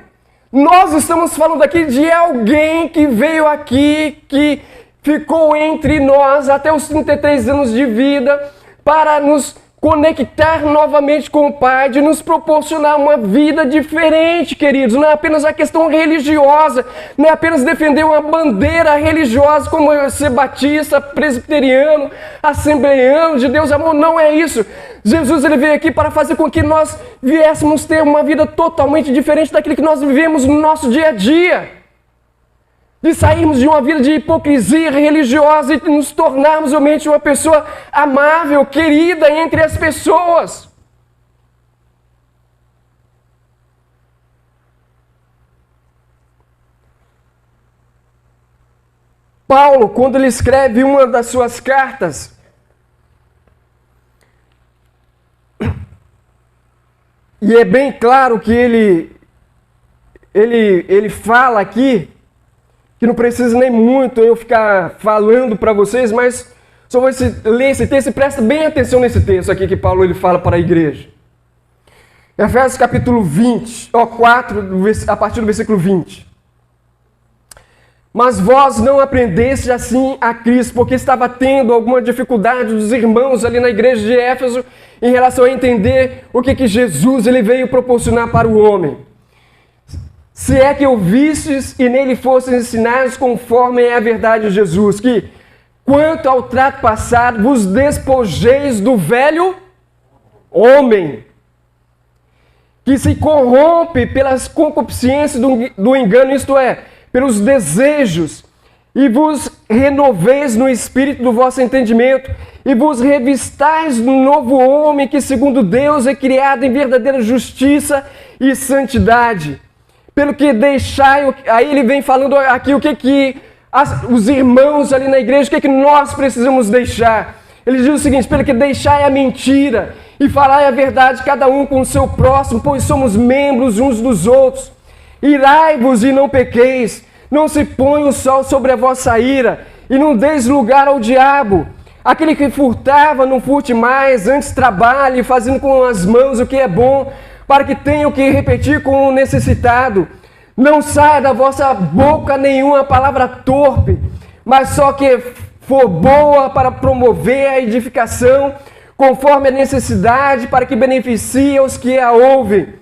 Nós estamos falando aqui de alguém que veio aqui, que ficou entre nós até os 33 anos de vida, para nos conectar novamente com o Pai, de nos proporcionar uma vida diferente, queridos. Não é apenas a questão religiosa, não é apenas defender uma bandeira religiosa como ser batista, presbiteriano, assembleiano, de Deus amor, não é isso. Jesus ele veio aqui para fazer com que nós viéssemos ter uma vida totalmente diferente daquilo que nós vivemos no nosso dia a dia. De sairmos de uma vida de hipocrisia religiosa e nos tornarmos realmente uma pessoa amável, querida entre as pessoas. Paulo, quando ele escreve uma das suas cartas, e é bem claro que ele fala aqui, que não precisa nem muito eu ficar falando para vocês, mas só vou ler esse texto e presta bem atenção nesse texto aqui que Paulo ele fala para a igreja. Efésios capítulo 4, a partir do versículo 20. Mas vós não aprendestes assim a Cristo, porque estava tendo alguma dificuldade dos irmãos ali na igreja de Éfeso em relação a entender o que Jesus ele veio proporcionar para o homem. Se é que ouvistes e nele fostes ensinados conforme é a verdade de Jesus, que, quanto ao trato passado, vos despojeis do velho homem, que se corrompe pelas concupiscências do engano, isto é, pelos desejos, e vos renoveis no espírito do vosso entendimento, e vos revistais no novo homem, que segundo Deus é criado em verdadeira justiça e santidade. Pelo que deixai, aí ele vem falando aqui o que os irmãos ali na igreja, o que nós precisamos deixar. Ele diz o seguinte: pelo que deixai a mentira e falai a verdade cada um com o seu próximo, pois somos membros uns dos outros. Irai-vos e não pequeis, não se ponha o sol sobre a vossa ira, e não deis lugar ao diabo. Aquele que furtava, não furte mais, antes trabalhe, fazendo com as mãos o que é bom, para que tenha o que repetir com o necessitado. Não saia da vossa boca nenhuma palavra torpe, mas só que for boa para promover a edificação, conforme a necessidade, para que beneficie os que a ouvem.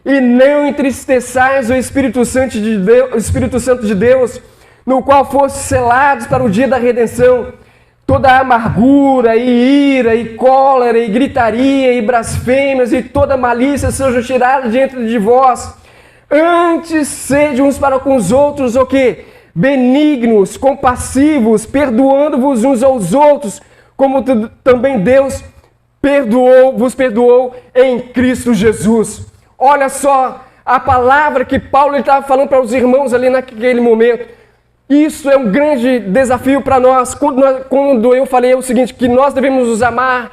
E não entristeçais o Espírito Santo de Deus, no qual foste selados para o dia da redenção. Toda amargura, e ira, e cólera, e gritaria, e blasfêmias, e toda malícia sejam tiradas de entre de vós. Antes sede uns para com os outros, o quê? Benignos, compassivos, perdoando-vos uns aos outros, como também Deus vos perdoou em Cristo Jesus. Olha só a palavra que Paulo estava falando para os irmãos ali naquele momento. Isso é um grande desafio para nós. Quando eu falei o seguinte, que nós devemos nos amar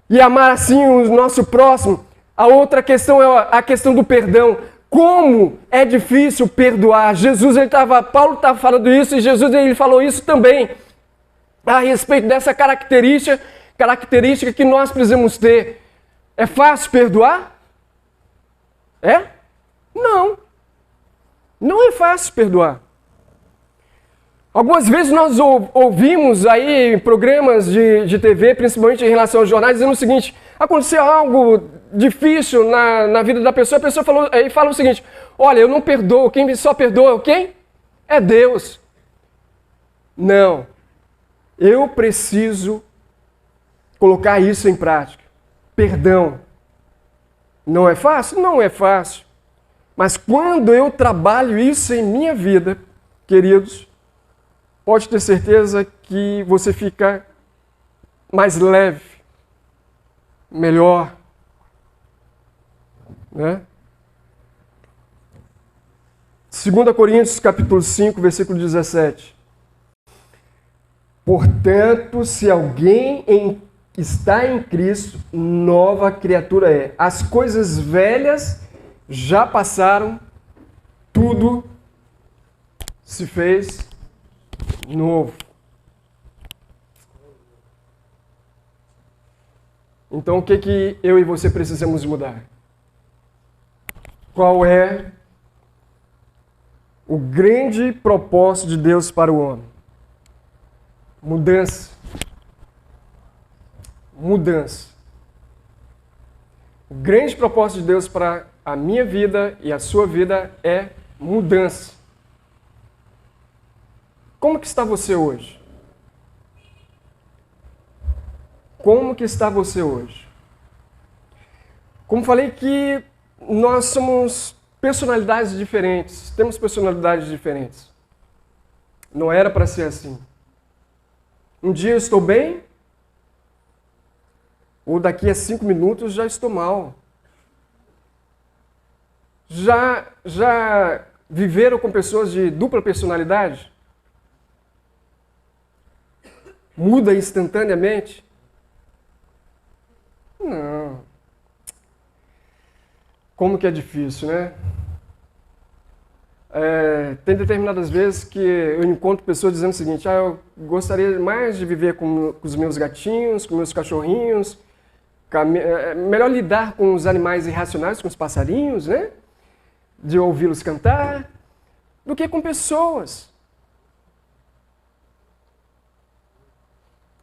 e amar assim o nosso próximo, a outra questão é a questão do perdão. Como é difícil perdoar. Paulo estava falando isso e Jesus ele falou isso também a respeito dessa característica que nós precisamos ter. É fácil perdoar? É? Não. Não é fácil perdoar. Algumas vezes nós ouvimos aí em programas de TV, principalmente em relação aos jornais, dizendo o seguinte: aconteceu algo difícil na vida da pessoa, a pessoa fala o seguinte: olha, eu não perdoo, quem só perdoa é quem? É Deus. Não. Eu preciso colocar isso em prática. Perdão. Não é fácil? Não é fácil. Mas quando eu trabalho isso em minha vida, queridos, pode ter certeza que você fica mais leve, melhor, né? 2 Coríntios capítulo 5, versículo 17. Portanto, se alguém está em Cristo, nova criatura é. As coisas velhas já passaram, tudo se fez novo. Então, o que eu e você precisamos mudar? Qual é o grande propósito de Deus para o homem? Mudança. Mudança. O grande propósito de Deus para a minha vida e a sua vida é mudança. Como que está você hoje? Como que está você hoje? Como falei que nós somos personalidades diferentes, temos personalidades diferentes. Não era para ser assim. Um dia eu estou bem, ou daqui a 5 minutos já estou mal. Já viveram com pessoas de dupla personalidade? Muda instantaneamente? Não. Como que é difícil, né? Tem determinadas vezes que eu encontro pessoas dizendo o seguinte: eu gostaria mais de viver com os meus gatinhos, com meus cachorrinhos, é melhor lidar com os animais irracionais, com os passarinhos, né? De ouvi-los cantar, do que com pessoas.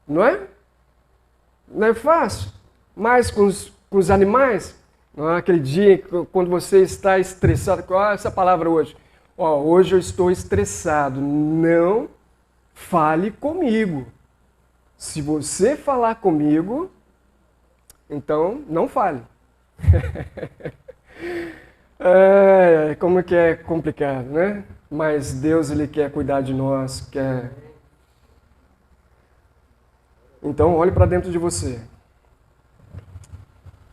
Não é? Não é fácil. Mas com os animais, não é aquele dia quando você está estressado. Qual é essa palavra hoje? Hoje eu estou estressado. Não fale comigo. Se você falar comigo, então não fale. Como que é complicado, né? Mas Deus, Ele quer cuidar de nós, quer... Então, olhe para dentro de você.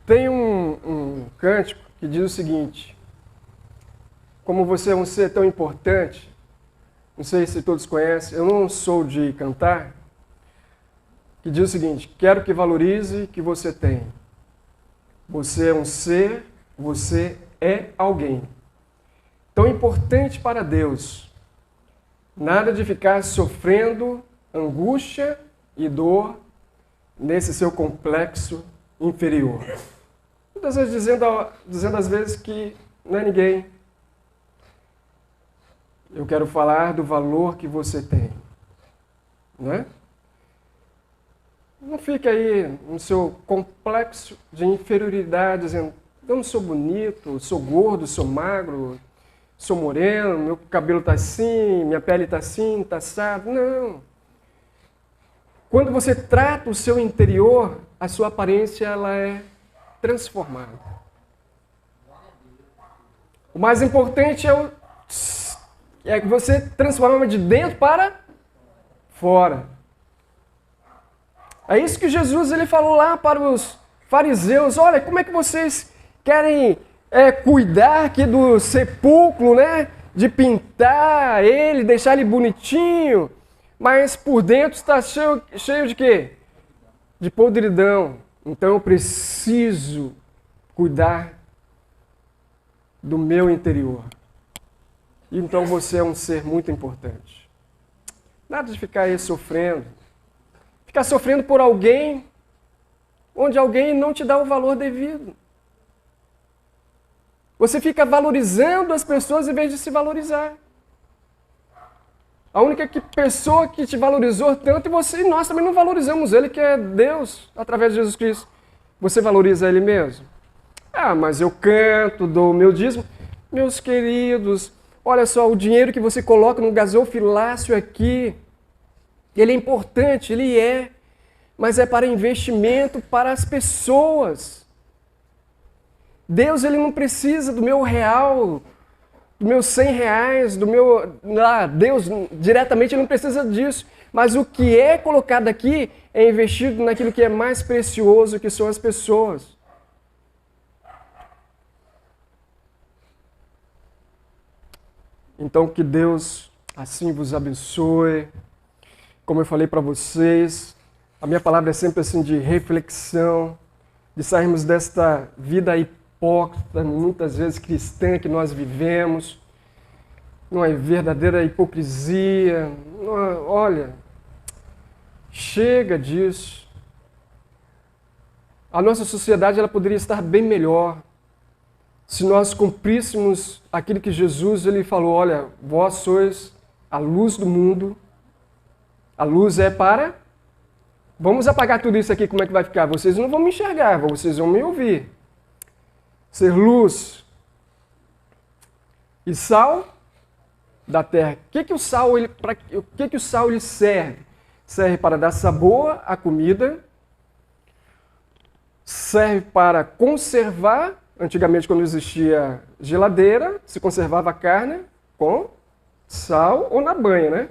Tem um cântico que diz o seguinte: como você é um ser tão importante, não sei se todos conhecem, eu não sou de cantar, que diz o seguinte: quero que valorize o que você tem. Você é um ser, você é alguém. Tão importante para Deus. Nada de ficar sofrendo angústia e dor nesse seu complexo inferior. Muitas vezes dizendo às vezes que não é ninguém. Eu quero falar do valor que você tem. Não é? Não fique aí no seu complexo de inferioridade, dizendo: eu não sou bonito, sou gordo, sou magro, sou moreno, meu cabelo está assim, minha pele está assim, está assado. Não. Quando você trata o seu interior, a sua aparência ela é transformada. O mais importante é que você transforma de dentro para fora. É isso que Jesus ele falou lá para os fariseus: olha, como é que vocês querem cuidar aqui do sepulcro, né? De pintar ele, deixar ele bonitinho, mas por dentro está cheio de quê? De podridão. Então eu preciso cuidar do meu interior. Então você é um ser muito importante. Nada de ficar aí sofrendo. Ficar sofrendo por alguém onde alguém não te dá o valor devido. Você fica valorizando as pessoas em vez de se valorizar. A única pessoa que te valorizou tanto e nós também não valorizamos Ele, que é Deus, através de Jesus Cristo. Você valoriza Ele mesmo? Mas eu canto, dou o meu dízimo. Meus queridos, olha só, o dinheiro que você coloca no gasofilácio aqui, ele é importante, ele é, mas é para investimento para as pessoas. Deus, ele não precisa do meu real, dos meus 100 reais, Deus diretamente não precisa disso. Mas o que é colocado aqui é investido naquilo que é mais precioso, que são as pessoas. Então que Deus assim vos abençoe. Como eu falei para vocês, a minha palavra é sempre assim de reflexão, de sairmos desta vida hipócrita, muitas vezes cristã que nós vivemos, numa verdadeira hipocrisia. Olha, chega disso. A nossa sociedade ela poderia estar bem melhor se nós cumpríssemos aquilo que Jesus ele falou: olha, vós sois a luz do mundo. A luz é para... Vamos apagar tudo isso aqui, como é que vai ficar? Vocês não vão me enxergar, vocês vão me ouvir. ser luz e sal da terra. O que o sal ele serve? Serve para dar sabor à comida, serve para conservar. Antigamente, quando existia geladeira, se conservava a carne com sal ou na banha, né?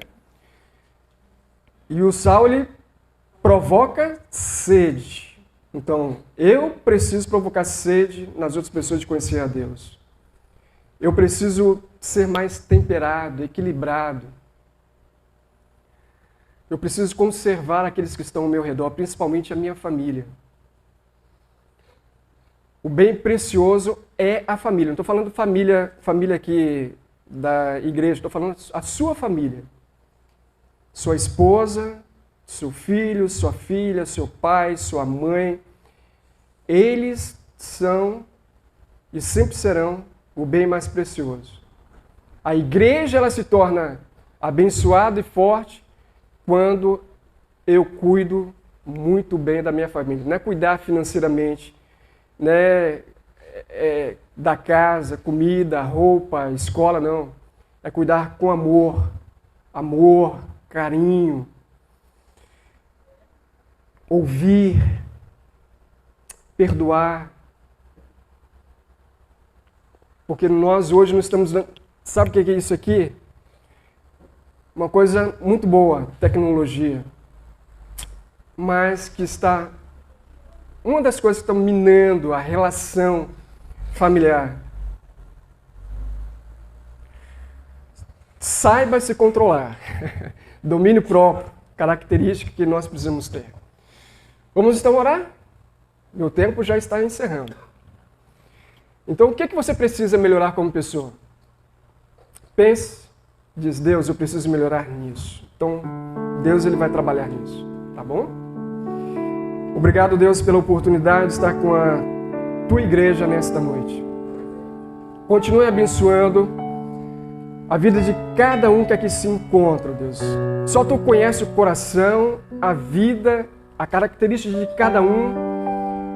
E o sal, ele provoca sede. Então, eu preciso provocar sede nas outras pessoas de conhecer a Deus. Eu preciso ser mais temperado, equilibrado. Eu preciso conservar aqueles que estão ao meu redor, principalmente a minha família. O bem precioso é a família. Não estou falando família aqui da igreja, estou falando a sua família. Sua esposa, seu filho, sua filha, seu pai, sua mãe. Eles são e sempre serão o bem mais precioso. A igreja ela se torna abençoada e forte quando eu cuido muito bem da minha família. Não é cuidar financeiramente, né, da casa, comida, roupa, escola, não. É cuidar com amor, carinho, ouvir, perdoar. Porque nós hoje não estamos... Sabe o que é isso aqui? Uma coisa muito boa, tecnologia. Mas que está... Uma das coisas que está minando a relação familiar. Saiba se controlar. Domínio próprio, característica que nós precisamos ter. Vamos então orar? Meu tempo já está encerrando. Então, o que você precisa melhorar como pessoa? Pense, diz Deus, eu preciso melhorar nisso. Então, Deus ele vai trabalhar nisso, tá bom? Obrigado, Deus, pela oportunidade de estar com a tua igreja nesta noite. Continue abençoando a vida de cada um que aqui se encontra, Deus. Só tu conhece o coração, a vida, a característica de cada um,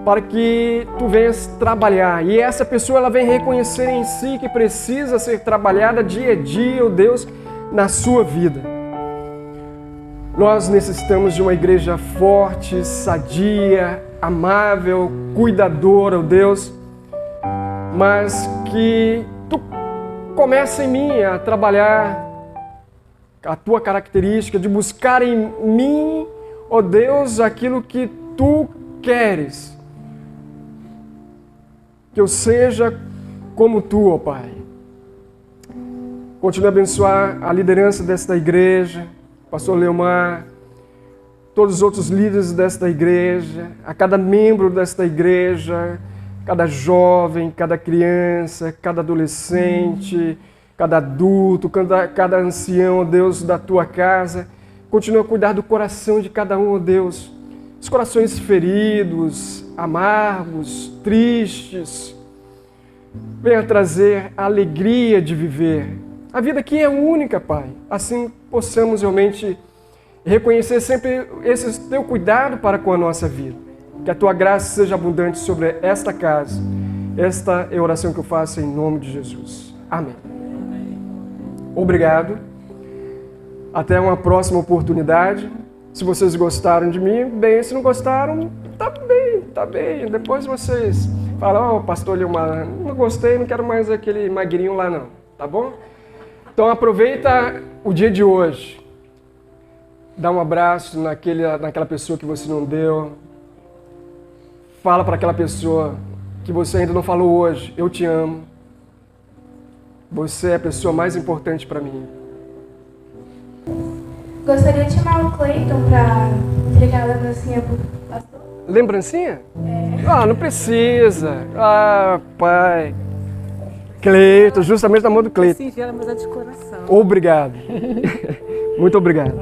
para que tu venhas trabalhar. E essa pessoa ela vem reconhecer em si que precisa ser trabalhada dia a dia, ó Deus, na sua vida. Nós necessitamos de uma igreja forte, sadia, amável, cuidadora, ó Deus, mas que tu comece em mim a trabalhar a tua característica, de buscar em mim, ó Deus, aquilo que tu queres. Que eu seja como tu, ó Pai. Continue a abençoar a liderança desta igreja, pastor Leomar, todos os outros líderes desta igreja, a cada membro desta igreja, cada jovem, cada criança, cada adolescente, cada adulto, cada ancião, ó Deus, da tua casa. Continua a cuidar do coração de cada um, ó Deus. Os corações feridos, amargos, tristes. Venha trazer a alegria de viver. A vida aqui é única, Pai. Assim possamos realmente reconhecer sempre esse teu cuidado para com a nossa vida. Que a tua graça seja abundante sobre esta casa. Esta é a oração que eu faço em nome de Jesus. Amém. Obrigado. Até uma próxima oportunidade. Se vocês gostaram de mim, bem. Se não gostaram, tá bem. Depois vocês falam, ó, pastor Leomar, não gostei, não quero mais aquele magrinho lá não, tá bom? Então aproveita o dia de hoje. Dá um abraço naquela pessoa que você não deu. Fala para aquela pessoa que você ainda não falou hoje, eu te amo. Você é a pessoa mais importante para mim. Gostaria de chamar o Cleiton para entregar a lembrancinha pro pastor. Lembrancinha? Ah, não precisa. Ah, pai. Cleiton, justamente na mão do Cleiton. Singela, mas é de coração. Obrigado. Muito obrigado.